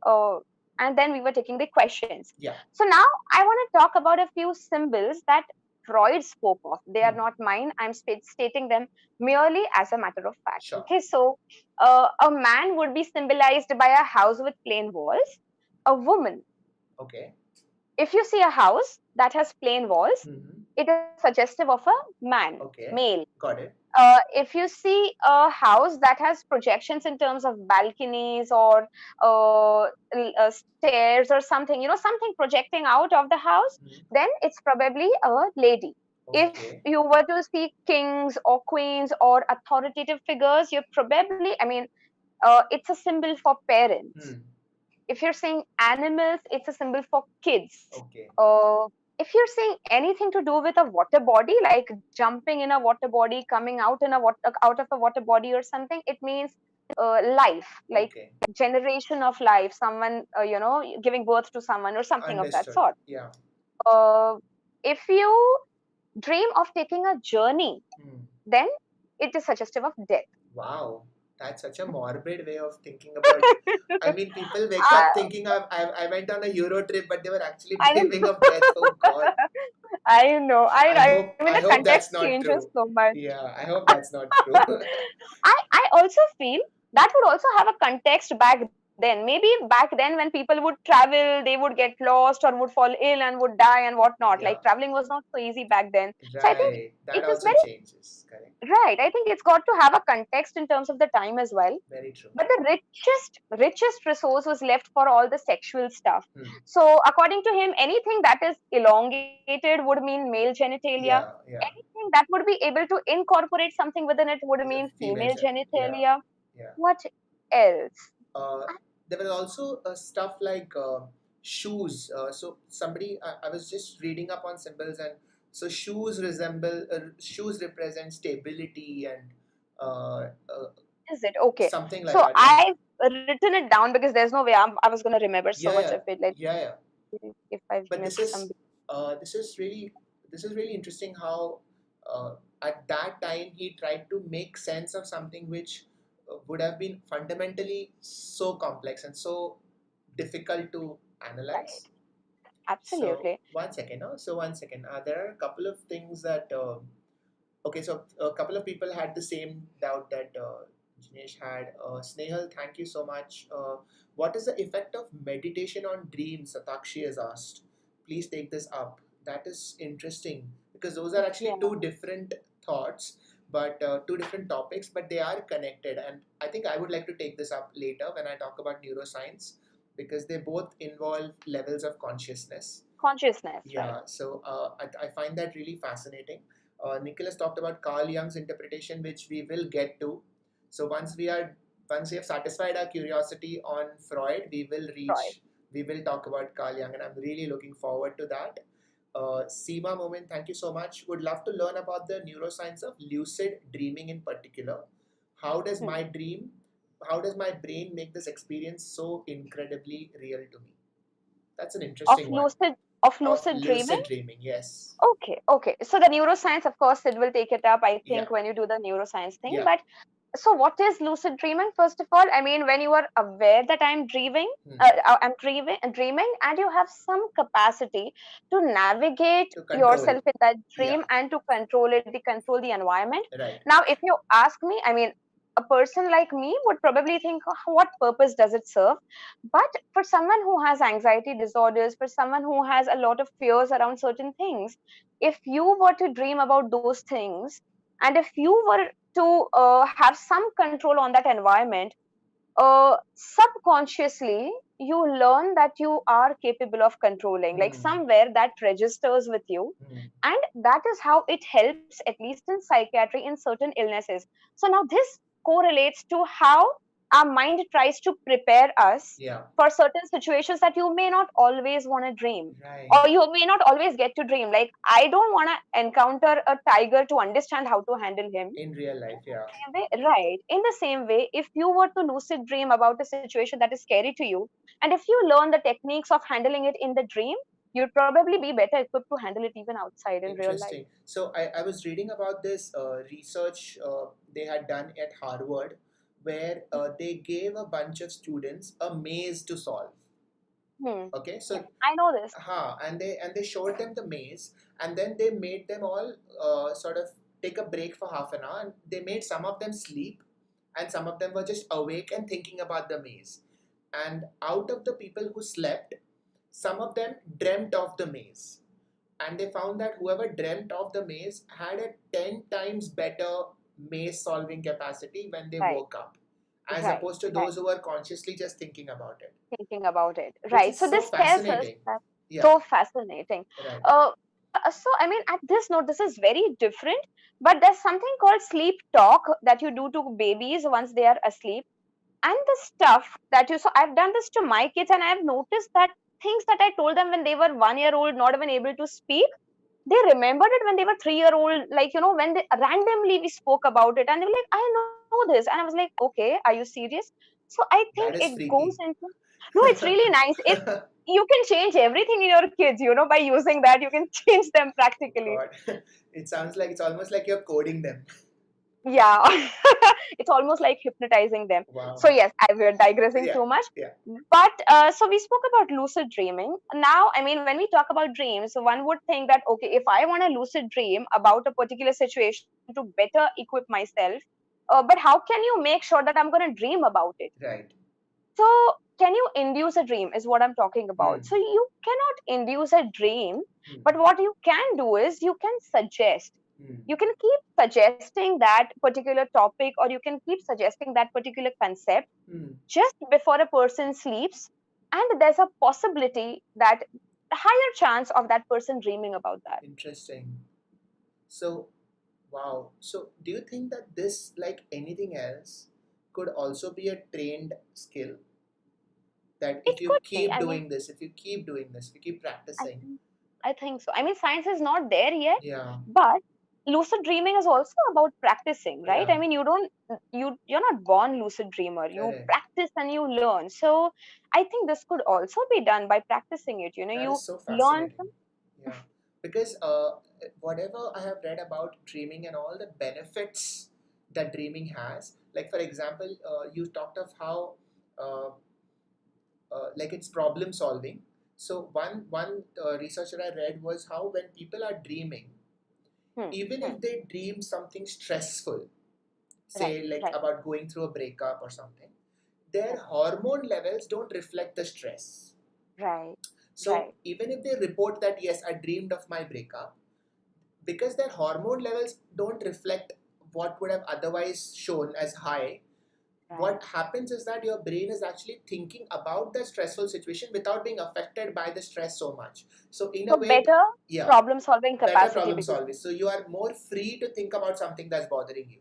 And then we were taking the questions. Yeah. So now I want to talk about a few symbols that Freud spoke of. They are not mine. I'm stating them merely as a matter of fact. Sure. Okay, so a man would be symbolized by a house with plain walls. A woman, Okay. if you see a house that has plain walls, Mm-hmm. it is suggestive of a man, Okay. male. Got it. If you see a house that has projections in terms of balconies or stairs or something, something projecting out of the house, then it's probably a lady. If Okay. you were to see kings or queens or authoritative figures, you're probably, I mean, it's a symbol for parents. If you're saying animals, it's a symbol for kids. Okay. If you're saying anything to do with a water body, like jumping in a water body, coming out out of a water body or something, it means life, like Okay. generation of life, someone giving birth to someone or something of that Understood. sort. Yeah. If you dream of taking a journey, then it is suggestive of death. Wow. That's such a morbid way of thinking about. I mean, people wake up thinking I went on a Euro trip, but they were actually I dreaming of death. Oh God. I know. I mean, the I hope context that's not changes true. so much. Yeah, I hope that's not true. I also feel that would also have a context back then. Maybe back then when people would travel, they would get lost or would fall ill and would die and whatnot. Like Yeah. traveling was not so easy back then. So I think Right. it That is also very changes. Correct. right. I think it's got to have a context in terms of the time as well. Very true. But the richest resource was left for all the sexual stuff. Hmm. So according to him, anything that is elongated would mean male genitalia. Yeah. Yeah. Anything that would be able to incorporate something within it would Is a mean female female gender. Yeah. genitalia. Yeah. What else? There was also stuff like shoes. So somebody, I was just reading up on symbols, and so shoes represent stability and Is it okay? something like So that. Yeah. I've written it down because there's no way I was going to remember so much Yeah. of it. Like Yeah. if I've But missed some. this is really interesting how at that time he tried to make sense of something which would have been fundamentally so complex and so difficult to analyze. Absolutely. So one second. There are a couple of things that. Okay, so a couple of people had the same doubt that Jinesh had. Snehal, thank you so much. What is the effect of meditation on dreams? Satakshi has asked. Please take this up. That is interesting because those are actually two different thoughts, but two different topics, but they are connected. And I think I would like to take this up later when I talk about neuroscience because they both involve levels of consciousness. Yeah, right. So I find that really fascinating. Nicholas talked about Carl Jung's interpretation, which we will get to. So once we have satisfied our curiosity on Freud, we will talk about Carl Jung, and I'm really looking forward to that. Seema Moment, thank you so much. Would love to learn about the neuroscience of lucid dreaming in particular. How does my brain make this experience so incredibly real to me? That's an interesting one. Of lucid dreaming? Lucid dreaming, yes. Okay. So the neuroscience, of course, Sid will take it up, I think, when you do the neuroscience thing. Yeah. But So what is lucid dreaming? First of all, I mean, when you are aware that I'm dreaming, Hmm. dreaming, and you have some capacity to navigate To control. yourself in that Yeah. dream and to control it, to control the environment. Right. Now, if you ask me, I mean, a person like me would probably think, "Oh, what purpose does it serve?" But for someone who has anxiety disorders, for someone who has a lot of fears around certain things, if you were to dream about those things, and if you were to have some control on that environment, subconsciously you learn that you are capable of controlling, like Hmm. somewhere that registers with you. Hmm. And that is how it helps, at least in psychiatry, in certain illnesses. So now this correlates to how our mind tries to prepare us Yeah. for certain situations that you may not always want to dream, Right. or you may not always get to dream. Like, I don't want to encounter a tiger to understand how to handle him. In real life, yeah. Same way, right. In the same way, if you were to lucid dream about a situation that is scary to you, and if you learn the techniques of handling it in the dream, you'd probably be better equipped to handle it even outside in real life. Interesting. So I was reading about this research they had done at Harvard, where they gave a bunch of students a maze to solve. Hmm. Okay, Yes, so I know this. and they showed them the maze, and then they made them all sort of take a break for half an hour, and they made some of them sleep, and some of them were just awake and thinking about the maze. And out of the people who slept, some of them dreamt of the maze, and they found that whoever dreamt of the maze had a 10 times better maze solving capacity when they Right, woke up, as right, opposed to right. those who were consciously just thinking about it, Thinking about it. which Right. is So so this tells us fascinating. that Yeah. so fascinating. Right. So I mean, at this note, this is very different, but there's something called sleep talk that you do to babies once they are asleep. And the stuff that you, so I've done this to my kids, and I've noticed that things that I told them when they were 1 year old, not even able to speak, they remembered it when they were 3 year old. Like, when they randomly we spoke about it, and they were like, I know this. And I was like, okay, are you serious? So I think That it is goes freaky. into, no, it's really nice. You can change everything in your kids, by using that. You can change them Oh practically. God. It sounds like it's almost like you're coding them. Yeah. It's almost like hypnotizing them. Wow. So yes, we're digressing Yeah. too much. Yeah. But so we spoke about lucid dreaming. Now, I mean, when we talk about dreams, one would think that, okay, if I want a lucid dream about a particular situation to better equip myself, but how can you make sure that I'm going to dream about it? Right. So can you induce a dream is what I'm talking Hmm. about. So you cannot induce a dream, Hmm. but what you can do is you can suggest. Hmm. You can keep suggesting that particular topic, or you can keep suggesting that particular concept Hmm. just before a person sleeps, and there's a possibility that a higher chance of that person dreaming about that. Interesting. So, wow. So, do you think that this, like anything else, could also be a trained skill? That It if you could be. keep I mean, doing this, if you keep doing this, if you keep I practicing, think, I think so. I mean, science is not there yet, yeah, but lucid dreaming is also about practicing, right? yeah, I mean, you're not born lucid dreamer. You correct. practice and you learn. So I think this could also be done by practicing it. That You is so learn fascinating. Yeah, because whatever I have read about dreaming and all the benefits that dreaming has, like for example, you talked of how uh, like it's problem solving. So one research that I read was how when people are dreaming, hmm, even hmm, if they dream something stressful, right, say like right, about going through a breakup or something, their right, hormone levels don't reflect the stress. right, So right, even if they report that yes, I dreamed of my breakup, because their hormone levels don't reflect what would have otherwise shown as high, right. what happens is that your brain is actually thinking about the stressful situation without being affected by the stress so much. So in a So way, better yeah, problem solving better capacity problem because solving. So you are more free to think about something that's bothering you,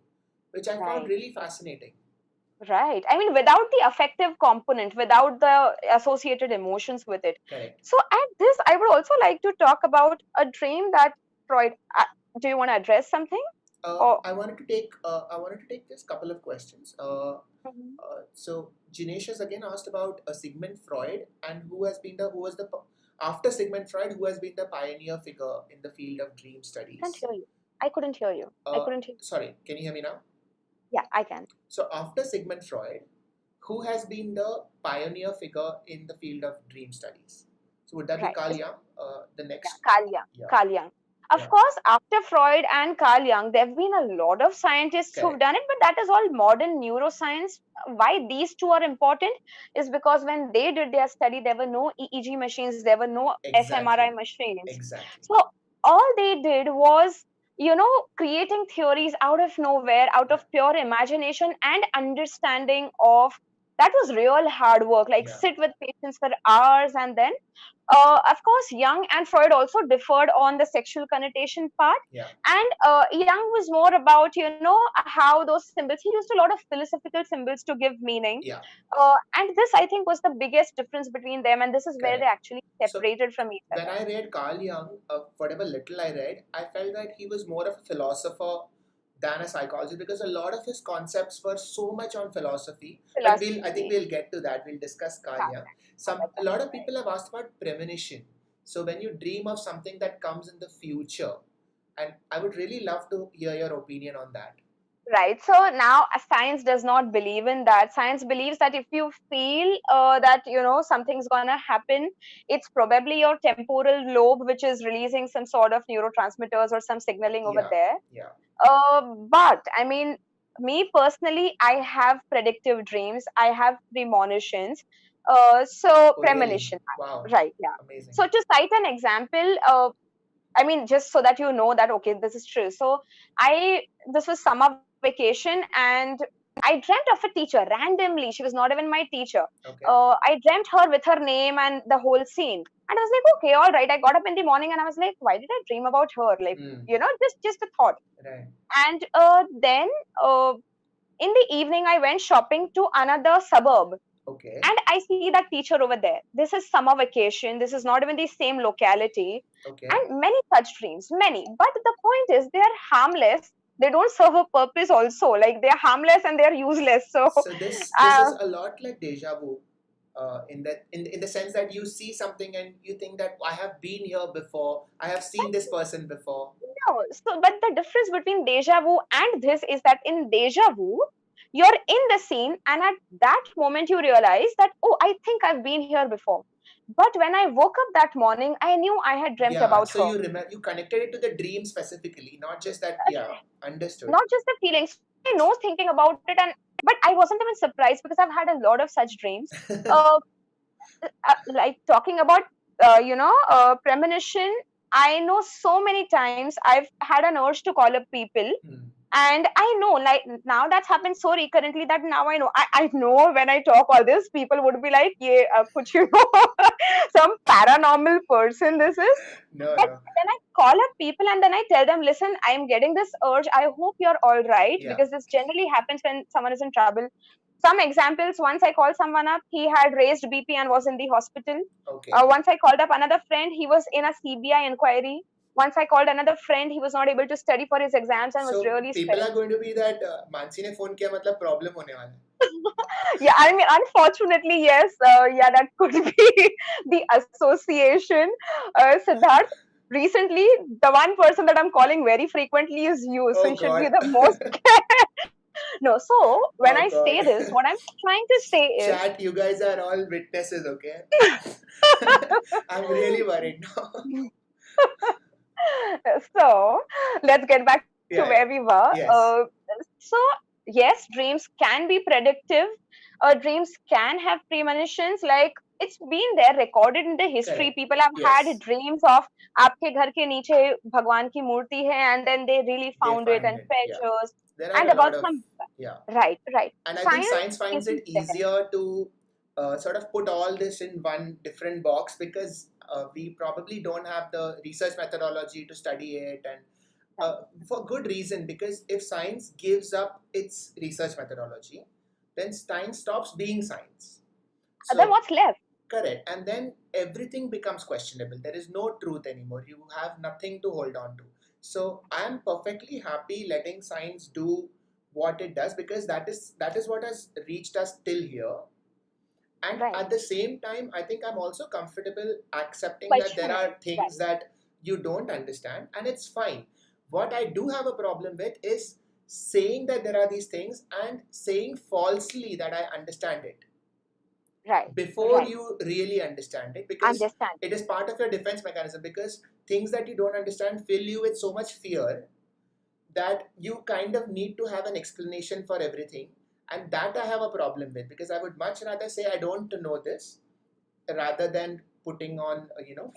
which I found right. really fascinating. Right. I mean, without the affective component, without the associated emotions with it. Correct. So, at this, I would also like to talk about a dream that Freud. Do you want to address something? Or I wanted to take just a couple of questions. Mhm. So Jinesh has again asked about Sigmund Freud, and after Sigmund Freud, who has been the pioneer figure in the field of dream Can't studies. hear you. I couldn't hear you. I Uh, couldn't hear. Sorry, can you hear me now? Yeah, I can. So after Sigmund Freud, who has been the pioneer figure in the field of dream studies? So would that be Right. Carl Jung? The Yeah, next? Carl Jung. Yeah, Carl Jung. Of yeah, course, after Freud and Carl Jung, there have been a lot of scientists who've correct. done it, but that is all modern neuroscience. Why these two are important is because when they did their study, there were no EEG machines, there were no fMRI Exactly, machines. exactly. So all they did was, creating theories out of nowhere, out Yeah, of pure imagination and understanding of that was real hard work. Like yeah, sit with patients for hours and then of course, Jung and Freud also differed on the sexual connotation part. yeah, And Jung was more about, how those symbols, he used a lot of philosophical symbols to give meaning. yeah, And this, I think, was the biggest difference between them. And this is where they correct. actually So separated from each when other. I read Carl Jung, whatever little I read, I felt that he was more of a philosopher than a psychologist because a lot of his concepts were so much on philosophy. But I think Philosophy. we'll get to that. We'll discuss Carl Jung. A lot of Right. people have asked about premonition. So when you dream of something that comes in the future, and I would really love to hear your opinion on that. Right. So now science does not believe in that. Science believes that if you feel that, something's gonna happen, it's probably your temporal lobe which is releasing some sort of neurotransmitters or some signaling over Yeah, there. yeah. But I mean, me personally, I have predictive dreams. I have premonitions. So Oh, really? premonition. Wow. Right. Yeah. Amazing. So to cite an example, I mean, just so that you know that okay, this is true. So I this was summer vacation and I dreamt of a teacher randomly. She was not even my teacher. Okay. I dreamt her with her name and the whole scene. And I was like, okay, all right. I got up in the morning and I was like, why did I dream about her? Like, Hmm. just a thought. Right. And then in the evening, I went shopping to another suburb Okay. and I see that teacher over there. This is summer vacation. This is not even the same locality. Okay. And many such dreams, many. But the point is, they are harmless. They don't serve a purpose also. Like they are harmless and they are useless. So, So this is a lot like deja vu, in that in the sense that you see something and you think that I have been here before, I have seen this person before. no. So, but the difference between deja vu and this is that in deja vu, you're in the scene, and at that moment, you realize that, oh, I think I've been here before. But when I woke up that morning, I knew I had dreamt Yeah. about So her. you remember you connected it to the dream specifically, not just that. Yeah. Understood. Not just the feeling. So I know thinking about it, and but I wasn't even surprised because I've had a lot of such dreams. Uh, like talking about premonition. I know so many times I've had an urge to call up people, Hmm. and I know, like now that's happened so recurrently that now I know. I know when I talk all this, people would be like, "Yeah, kuch some paranormal person this is." No, But no. then I call up people and then I tell them, "Listen, I am getting this urge. I hope you're all right," Yeah. because this generally happens when someone is in trouble. Some examples: once I called someone up, he had raised BP and was in the hospital. Okay. Once I called up another friend, he was in a CBI inquiry. Once I called another friend, he was not able to study for his exams and was So really people stressed. are going to be that Mansi ने phone किया मतलब problem होने वाला है. Yeah, I mean, unfortunately, yes, yeah, that could be the association. Siddharth, recently, the one person that I'm calling very frequently is you, so Oh you should be God. the most. No, so when I Oh say God. this, what I'm trying to say is, Chat, you guys are all witnesses, okay? I'm really worried now. so let's get back to where Yeah, we yeah. were. Yes. So yes, dreams can be predictive. Dreams can have premonitions. Like it's been there, recorded in the history. Correct. People have had Yes. dreams of आपके घर के नीचे भगवान की मूर्ति है, and then they really They found it find and it. Yeah. treasures There are and a lot about of, some yeah. right, right. And I think Science science finds it isn't there. easier to sort of put all this in one different box because we probably don't have the research methodology to study it, and Right. for good reason, because if science gives up its research methodology, then science stops being science. Then So what's left? correct. And then everything becomes questionable. There is no truth anymore. You have nothing to hold on to. So I am perfectly happy letting science do what it does because that is what has reached us till here. And Right. at the same time, I think I'm also comfortable accepting that there Questioning. are things Right. that you don't understand, and it's fine. What I do have a problem with is saying that there are these things and saying falsely that I understand it Right. before Right. you really understand it, because Understand. it is part of your defense mechanism, because things that you don't understand fill you with so much fear that you kind of need to have an explanation for everything. And that I have a problem with, because I would much rather say I don't know this rather than putting on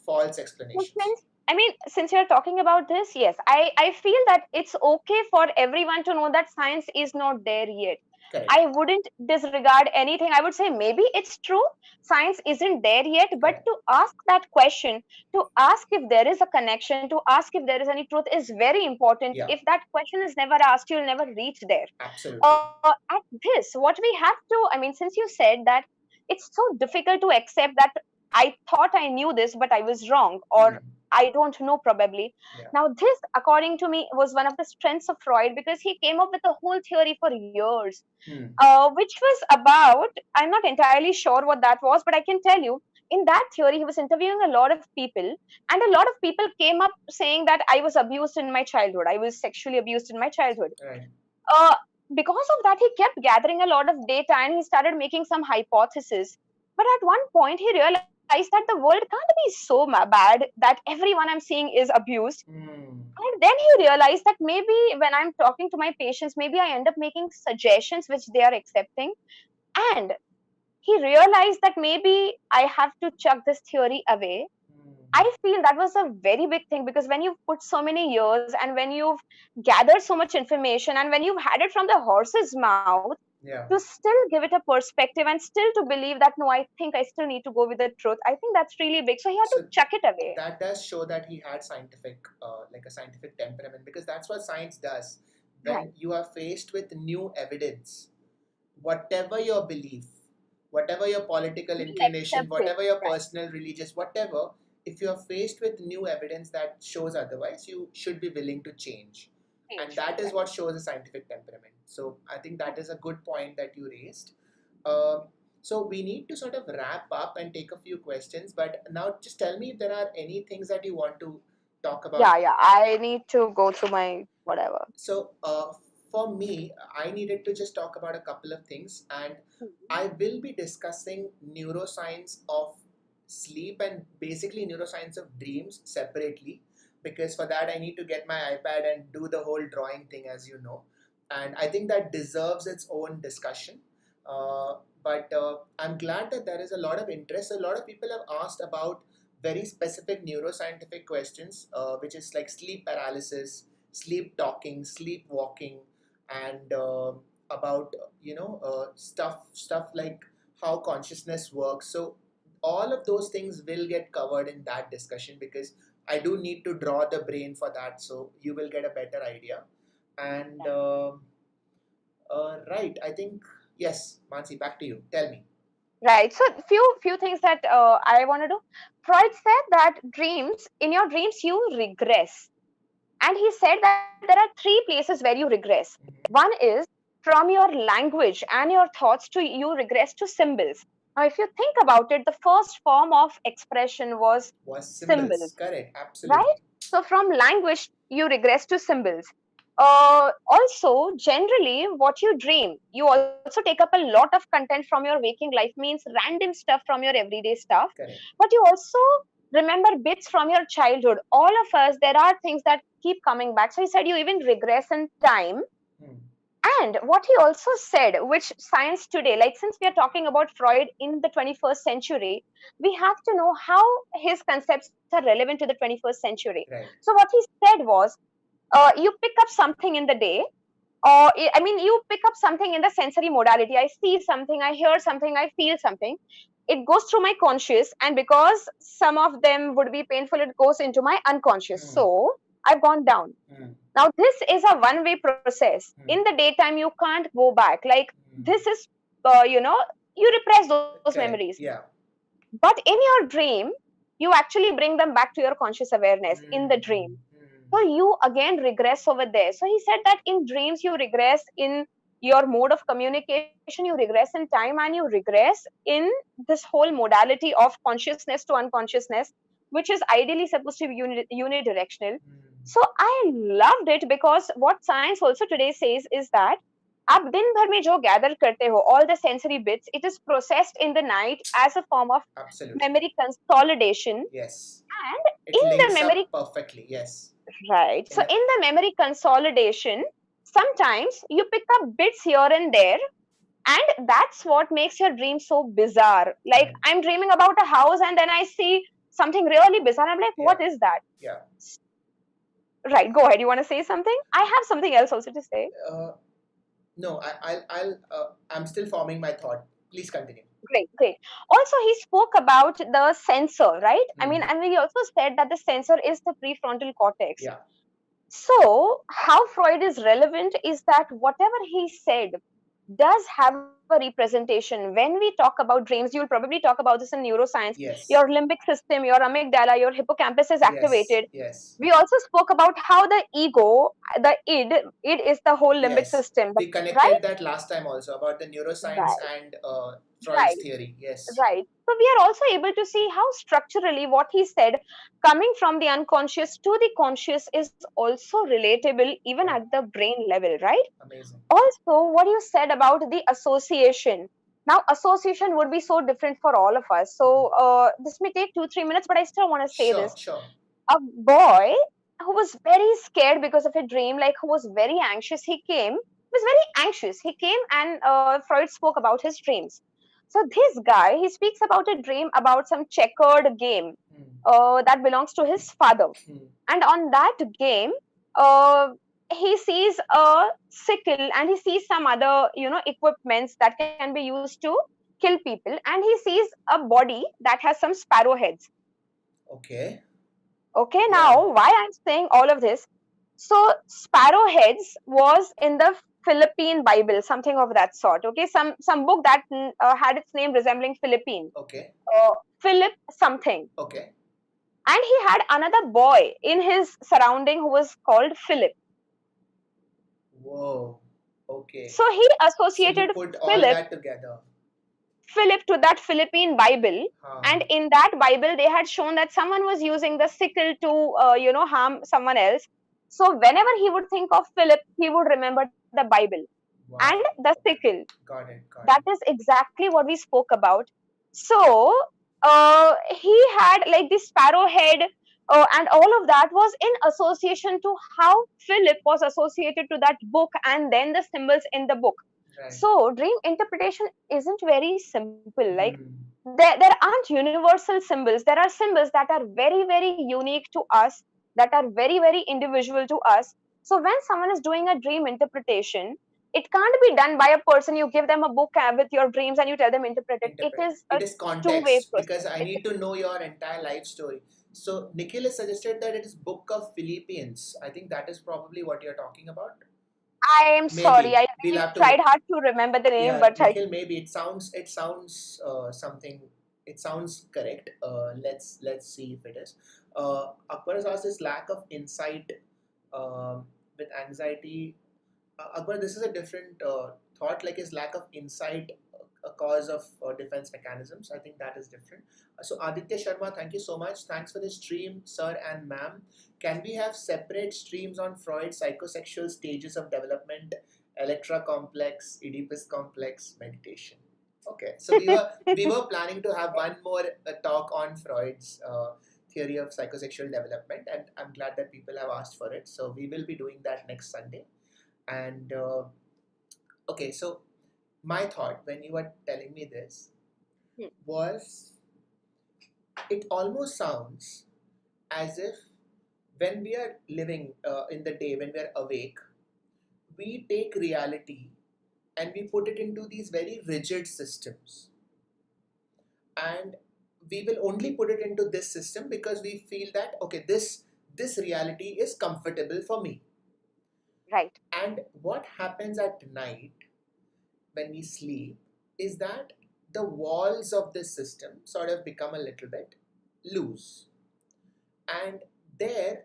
false explanations. Since, I mean, since you're talking about this, yes, I feel that it's okay for everyone to know that science is not there yet. Correct. I wouldn't disregard anything. I would say maybe it's true, science isn't there yet, but Correct. to ask that question, to ask if there is a connection, to ask if there is any truth is very important. Yeah. If that question is never asked, you'll never reach there. Absolutely. At this, what we have to, I mean, since you said that it's so difficult to accept that I thought I knew this, but I was wrong, or I don't know probably. Yeah. Now, this, according to me, was one of the strengths of Freud because he came up with a whole theory for years, which was about, I'm not entirely sure what that was, but I can tell you, in that theory, he was interviewing a lot of people, and a lot of people came up saying that I was abused in my childhood. I was sexually abused in my childhood. Right. Uh, because of that, he kept gathering a lot of data and he started making some hypotheses. But at one point, he realized that the world can't be so bad that everyone I'm seeing is abused. And then he realized that maybe when I'm talking to my patients, maybe I end up making suggestions which they are accepting. And he realized that maybe I have to chuck this theory away. I feel that was a very big thing because when you've put so many years and when you've gathered so much information and when you've had it from the horse's mouth, Yeah. to still give it a perspective and still to believe that no, I think I still need to go with the truth. I think that's really big. So he had to So chuck it away. that does show that he had scientific, like a scientific temperament, because that's what science does. Right. When you are faced with new evidence, whatever your belief, whatever your political We'll inclination, accept it. whatever your Right. personal, religious, whatever, if you are faced with new evidence that shows otherwise, you should be willing to change. And that is Right. what shows a scientific temperament. So I think that is a good point that you raised. Um, so we need to sort of wrap up and take a few questions. But now just tell me if there are any things that you want to talk about. Yeah. I need to go through my whatever. So for me, I needed to just talk about a couple of things, and Mhm. I will be discussing neuroscience of sleep and basically neuroscience of dreams separately, because for that I need to get my iPad and do the whole drawing thing, as you know, and I think that deserves its own discussion. But I'm glad that there is a lot of interest. A lot of people have asked about very specific neuroscientific questions, which is like sleep paralysis, sleep talking, sleep walking, and about stuff like how consciousness works. So all of those things will get covered in that discussion, because I do need to draw the brain for that, so you will get a better idea. And right, I think yes, Mansi, back to you. Tell me. Right. So few things that I want to do. Freud said that dreams, in your dreams, you regress. And he said that there are three places where you regress. One is from your language and your thoughts to you regress to symbols. Now, if you think about it, the first form of expression was Symbols. symbols, Correct, right? absolutely. So from language, you regress to symbols. Also, generally, what you dream, you also take up a lot of content from your waking life, means random stuff from your everyday stuff. Correct. But you also remember bits from your childhood. All of us, there are things that keep coming back. So he said you even regress in time. And what he also said, which science today, like since we are talking about Freud in the 21st century, we have to know how his concepts are relevant to the 21st century. Right. So what he said was, you pick up something in the day, or I mean, you pick up something in the sensory modality. I see something, I hear something, I feel something. It goes through my conscious, and because some of them would be painful, it goes into my unconscious. So I've gone down. Now, this is a one-way process. In the daytime, you can't go back. Like, this is, you repress those memories. Correct. Yeah. But in your dream, you actually bring them back to your conscious awareness in the dream. So you again regress over there. So he said that in dreams, you regress in your mode of communication, you regress in time, and you regress in this whole modality of consciousness to unconsciousness, which is ideally supposed to be unidirectional. So I loved it because what science also today says is that आप दिन भर में जो gather करते हो, all the sensory bits, it is processed in the night as a form of Absolutely. memory consolidation. Yes. And It in the links memory, up perfectly. Yes. right. So In a, in the memory consolidation, sometimes you pick up bits here and there, and that's what makes your dream so bizarre. Like right. I'm dreaming about a house, and then I see something really bizarre. I'm like, Yeah. what is that? Yeah. Right, go ahead. You want to say something? I have something else also to say. Uh, no, I'm still forming my thought. Please continue. Great, great. Also, he spoke about the sensor, right? I mean, Mhm. and he also said that the sensor is the prefrontal cortex. Yeah. So, how Freud is relevant is that whatever he said does have a representation. When we talk about dreams, you'll probably talk about this in neuroscience. Your Yes. limbic system, your amygdala, your hippocampus is Yes. activated. Yes. We also spoke about how the ego, the id is the whole limbic Yes. system, We right? connected that last time also about the neuroscience Right, and Freud's right. theory. Yes. Right. So we are also able to see how structurally what he said, coming from the unconscious to the conscious, is also relatable even at Oh, the brain level, right? amazing. Also, what you said about the association. Now, association would be so different for all of us. So, this may take 2, 3 minutes, but I still want to say Sure. this. Sure. A boy who was very scared because of a dream, like who was very anxious, was very anxious. He came and Freud spoke about his dreams. So this guy, he speaks about a dream about some checkered game Hmm. that belongs to his father. Hmm. And on that game, uh, he sees a sickle and he sees some other, equipments that can be used to kill people. And he sees a body that has some sparrow heads. Okay. Okay, Yeah. now why I'm saying all of this? So Sparrowheads was in the Philippine Bible, something of that sort. Okay, some book that had its name resembling Philippine, Okay. Philip something, Okay. and he had another boy in his surrounding who was called Philip. Whoa. Okay. So he So you associated put all Philip that together. Philip to that Philippine Bible. Huh. And in that Bible, they had shown that someone was using the sickle to, harm someone else. So whenever he would think of Philip, he would remember the Bible and Wow. the sickle. Got it. Got That it. is exactly what we spoke about. So he had like this sparrow head, and all of that was in association to how Philip was associated to that book and then the symbols in the book. Right. So dream interpretation isn't very simple. Like Hmm. there aren't universal symbols. There are symbols that are very, very unique to us, that are very, very individual to us. So when someone is doing a dream interpretation, it can't be done by a person. You give them a book with your dreams and you tell them interpret it. It Interpret. is a It is two-way context because process. I need to know your entire life story. So Nikhil has suggested that it is Book of Philippians. I think that is probably what you're talking about. I am sorry. Maybe I we'll really have tried to. hard to remember the name, Yeah, but I Nikhil. Maybe it sounds something. It sounds correct. Let's see if it is. Akbar has asked his lack of insight with anxiety. Akbar, this is a different thought. Like his lack of insight, a cause of defense mechanisms. I think that is different. So Aditya Sharma, thank you so much. Thanks for the stream, sir and ma'am. Can we have separate streams on Freud's psychosexual stages of development, Electra complex, Oedipus complex, meditation? Okay, so we were planning to have one more talk on Freud's theory of psychosexual development, and I'm glad that people have asked for it. So we will be doing that next Sunday. And okay, so my thought when you were telling me this Hmm. was it almost sounds as if when we are living in the day, when we are awake, we take reality and we put it into these very rigid systems. And we will only put it into this system because we feel that, okay, this reality is comfortable for me. right. And what happens at night when we sleep is that the walls of this system sort of become a little bit loose, and there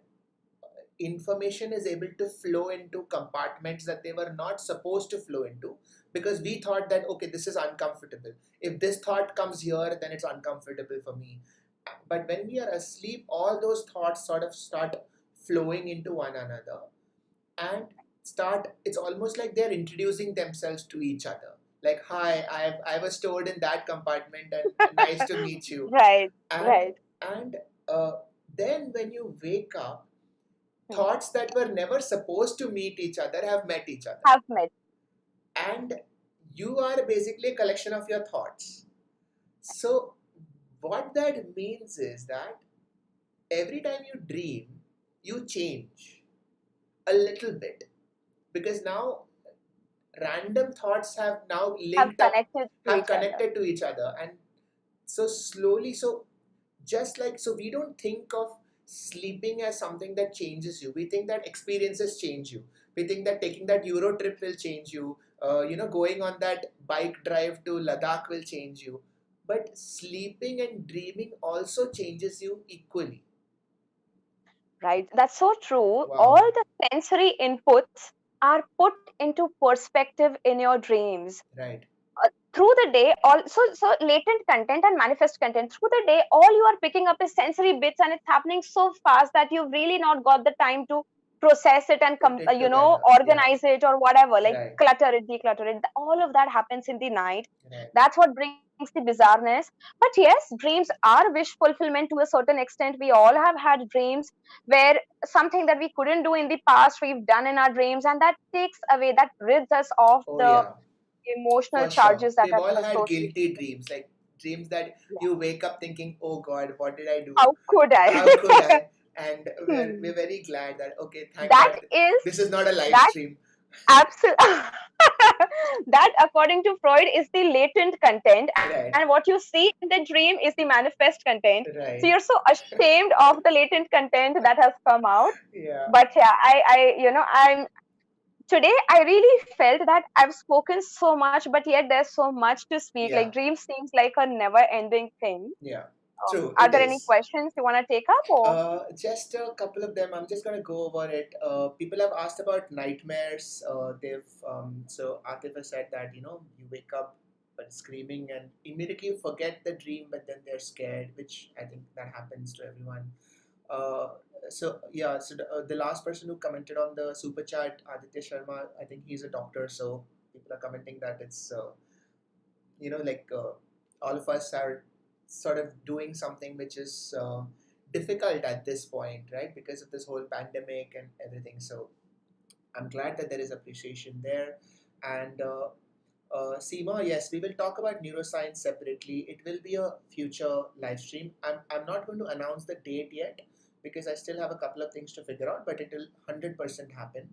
information is able to flow into compartments that they were not supposed to flow into, because we thought that, okay, this is uncomfortable, if this thought comes here then it's uncomfortable for me. But when we are asleep, all those thoughts sort of start flowing into one another and start, it's almost like they're introducing themselves to each other, like, hi, I was stored in that compartment and nice to meet you. Right, and right. and uh, then when you wake up, Hmm. thoughts that were never supposed to meet each other have met each other, Have met. and you are basically a collection of your thoughts. So what that means is that every time you dream, you change a little bit, because now random thoughts have now Have linked up, connected to have each other. connected to each other, and so slowly, so just like, so we don't think of sleeping as something that changes you. We think that experiences change you. We think that taking that Euro trip will change you. Going on that bike drive to Ladakh will change you. But sleeping and dreaming also changes you equally. Right. That's so true. All Wow. the sensory inputs are put into perspective in your dreams. Right. Through the day, so latent content and manifest content. Through the day, all you are picking up is sensory bits, and it's happening so fast that you've really not got the time to process it and Put it together. Yeah. organize it or whatever, like Right. clutter it, declutter it. All of that happens in the night. Right. That's what brings the bizarreness. But yes, dreams are wish fulfillment to a certain extent. We all have had dreams where something that we couldn't do in the past, we've done in our dreams, and that takes away, that rids us of Oh the yeah. emotional For sure. charges that We've are all had associated. guilty dreams, like dreams that Yeah. you wake up thinking, oh God, what did I do? How could I? How could I? And Hmm. we're very glad that, okay, thank That God, is this is not a live that stream. absolute that, according to Freud, is the latent content, and what Right, you see in the dream is the manifest content. So you're right. so ashamed of the latent content that has come out. Yeah, But yeah, I'm today I really felt that I've spoken so much, but yet there's so much to speak. Like yeah, dream seems like a never-ending thing. yeah. True, Are it there any is. questions you want to take up, or? Just a couple of them. I'm just gonna go over it. People have asked about nightmares. So Atif has said that you wake up but screaming and immediately you forget the dream, but then they're scared, which I think that happens to everyone. Uh, so yeah, so the last person who commented on the super chat, Aditya Sharma, I think he's a doctor, so people are commenting that it's like all of us are sort of doing something which is difficult at this point, right? Because of this whole pandemic and everything. So I'm glad that there is appreciation there. And Seema, yes, we will talk about neuroscience separately. It will be a future live stream. I'm not going to announce the date yet because I still have a couple of things to figure out, but it will 100% happen.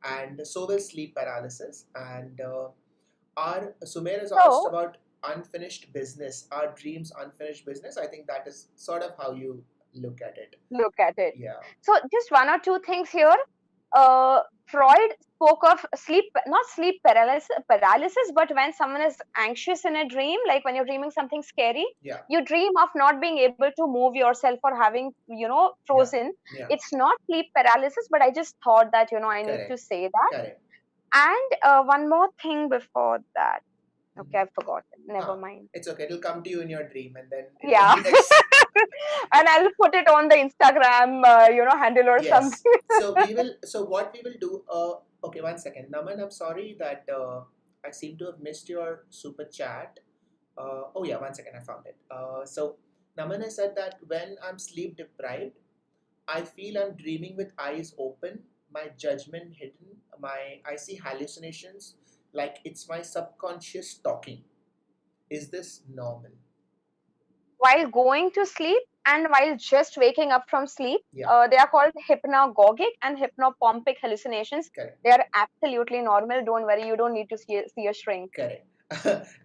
And so will sleep paralysis. And our Sumer has asked So about unfinished business, our dreams unfinished business. I think that is sort of how you look at it. look at it. Yeah. So just one or two things here. Freud spoke of sleep, not sleep paralysis, but when someone is anxious in a dream, like when you're dreaming something scary, Yeah. you dream of not being able to move yourself or having, Yeah. frozen. Yeah. It's not sleep paralysis, but I just thought that, I need to Correct. say that. Correct. And one more thing before that. Okay, I've forgotten. Never Huh. mind. It's okay. It'll come to you in your dream, and then it will Yeah. be next. And I'll put it on the Instagram, handle or something. Yes. So we will. So what we will do? Okay. 1 second, Naman. I'm sorry that I seem to have missed your super chat. Oh yeah. 1 second. I found it. So Naman has said that when I'm sleep deprived, I feel I'm dreaming with eyes open, my judgment hidden, I see hallucinations like it's my subconscious talking. Is this normal? While going to sleep and while just waking up from sleep, Yeah, they are called hypnagogic and hypnopompic hallucinations. correct, They are absolutely normal. Don't worry, you don't need to see a shrink. correct.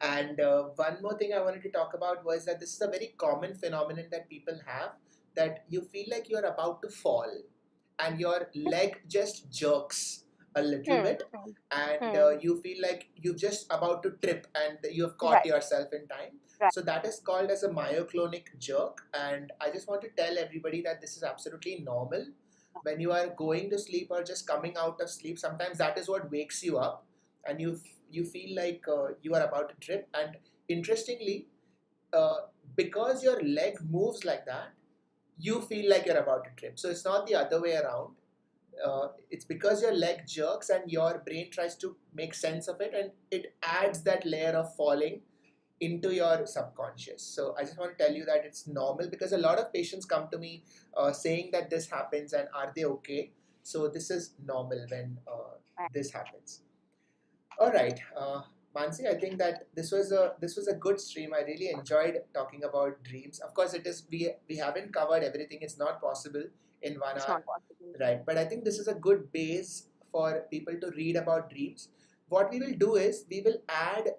And one more thing I wanted to talk about was that this is a very common phenomenon that people have, that you feel like you're about to fall and your leg just jerks a little Hmm. bit, and Hmm. you feel like you're just about to trip and you have caught Right. yourself in time. Right. So that is called as a myoclonic jerk, and I just want to tell everybody that this is absolutely normal. When you are going to sleep or just coming out of sleep, sometimes that is what wakes you up, and you feel like you are about to trip. And interestingly, uh, because your leg moves like that, you feel like you're about to trip. So it's not the other way around. It's because your leg jerks and your brain tries to make sense of it, and it adds that layer of falling into your subconscious. So I just want to tell you that it's normal, because a lot of patients come to me saying that this happens and are they okay. So this is normal when this happens. All right, Mansi, I think that this was a good stream. I really enjoyed talking about dreams. Of course, it is we haven't covered everything. It's not possible in one It's hour, not possible. right? But I think this is a good base for people to read about dreams. What we will do is we will add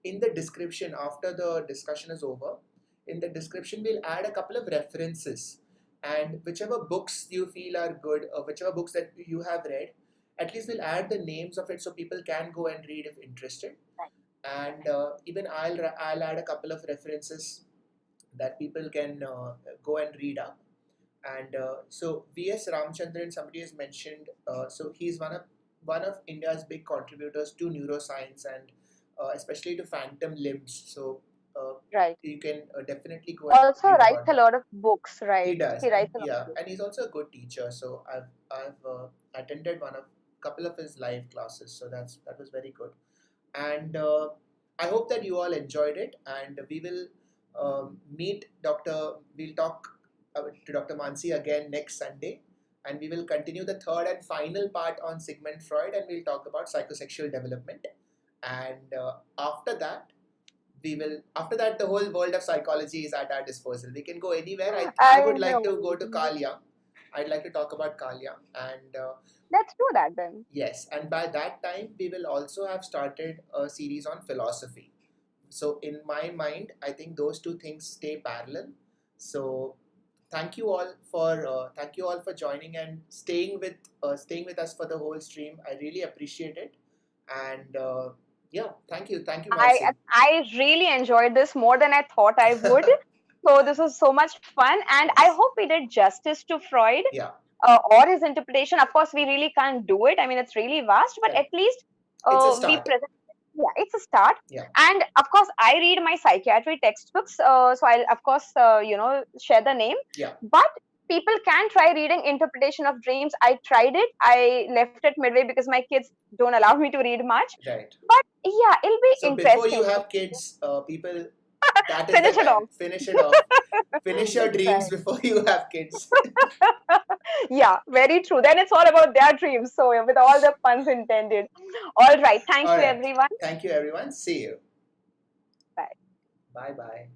in the description after the discussion is over. In the description, we'll add a couple of references, and whichever books you feel are good, or whichever books that you have read, at least we'll add the names of it so people can go and read if interested. Right. And even I'll add a couple of references that people can go and read up. And so V.S. Ramchandran, somebody has mentioned. So he's one of India's big contributors to neuroscience, and especially to phantom limbs. So Right. you can definitely go and Also read writes about a him. lot of books, He right? does, He and writes a lot of yeah, books. and he's also a good teacher. So I've attended couple of his live classes. So that was very good. And I hope that you all enjoyed it. And we will meet Dr. We'll talk to Dr. Mansi again next Sunday, and we will continue the third and final part on Sigmund Freud, and we'll talk about psychosexual development. And after that the whole world of psychology is at our disposal. We can go anywhere. I I would like to go to know. Carl Jung. I'd like to talk about Carl Jung, and Let's do that then. yes, and by that time we will also have started a series on philosophy. So in my mind, I think those two things stay parallel. So thank you all for joining and staying with us for the whole stream. I really appreciate it. And yeah, thank you, I Mansi. I really enjoyed this more than I thought I would. So this was so much fun, and I Yes. hope we did justice to Freud Yeah. or his interpretation. Of course, we really can't do it. I mean, it's really vast, but at Correct. least It's a we start. present. Yeah, it's a start. Yeah. And of course, I read my psychiatry textbooks, so I'll of course share the name. Yeah. But people can try reading interpretation of dreams. I tried it. I left it midway because my kids don't allow me to read much. Right. But yeah, it'll be So before you interesting to have kids, people, that is the finish it time. off. Finish it off. Finish your dreams Right. before you have kids. Yeah, very true. Then it's all about their dreams. So, yeah, with all the puns intended. All right. Thank All you, right. everyone. Thank you, everyone. See you. Bye. Bye bye.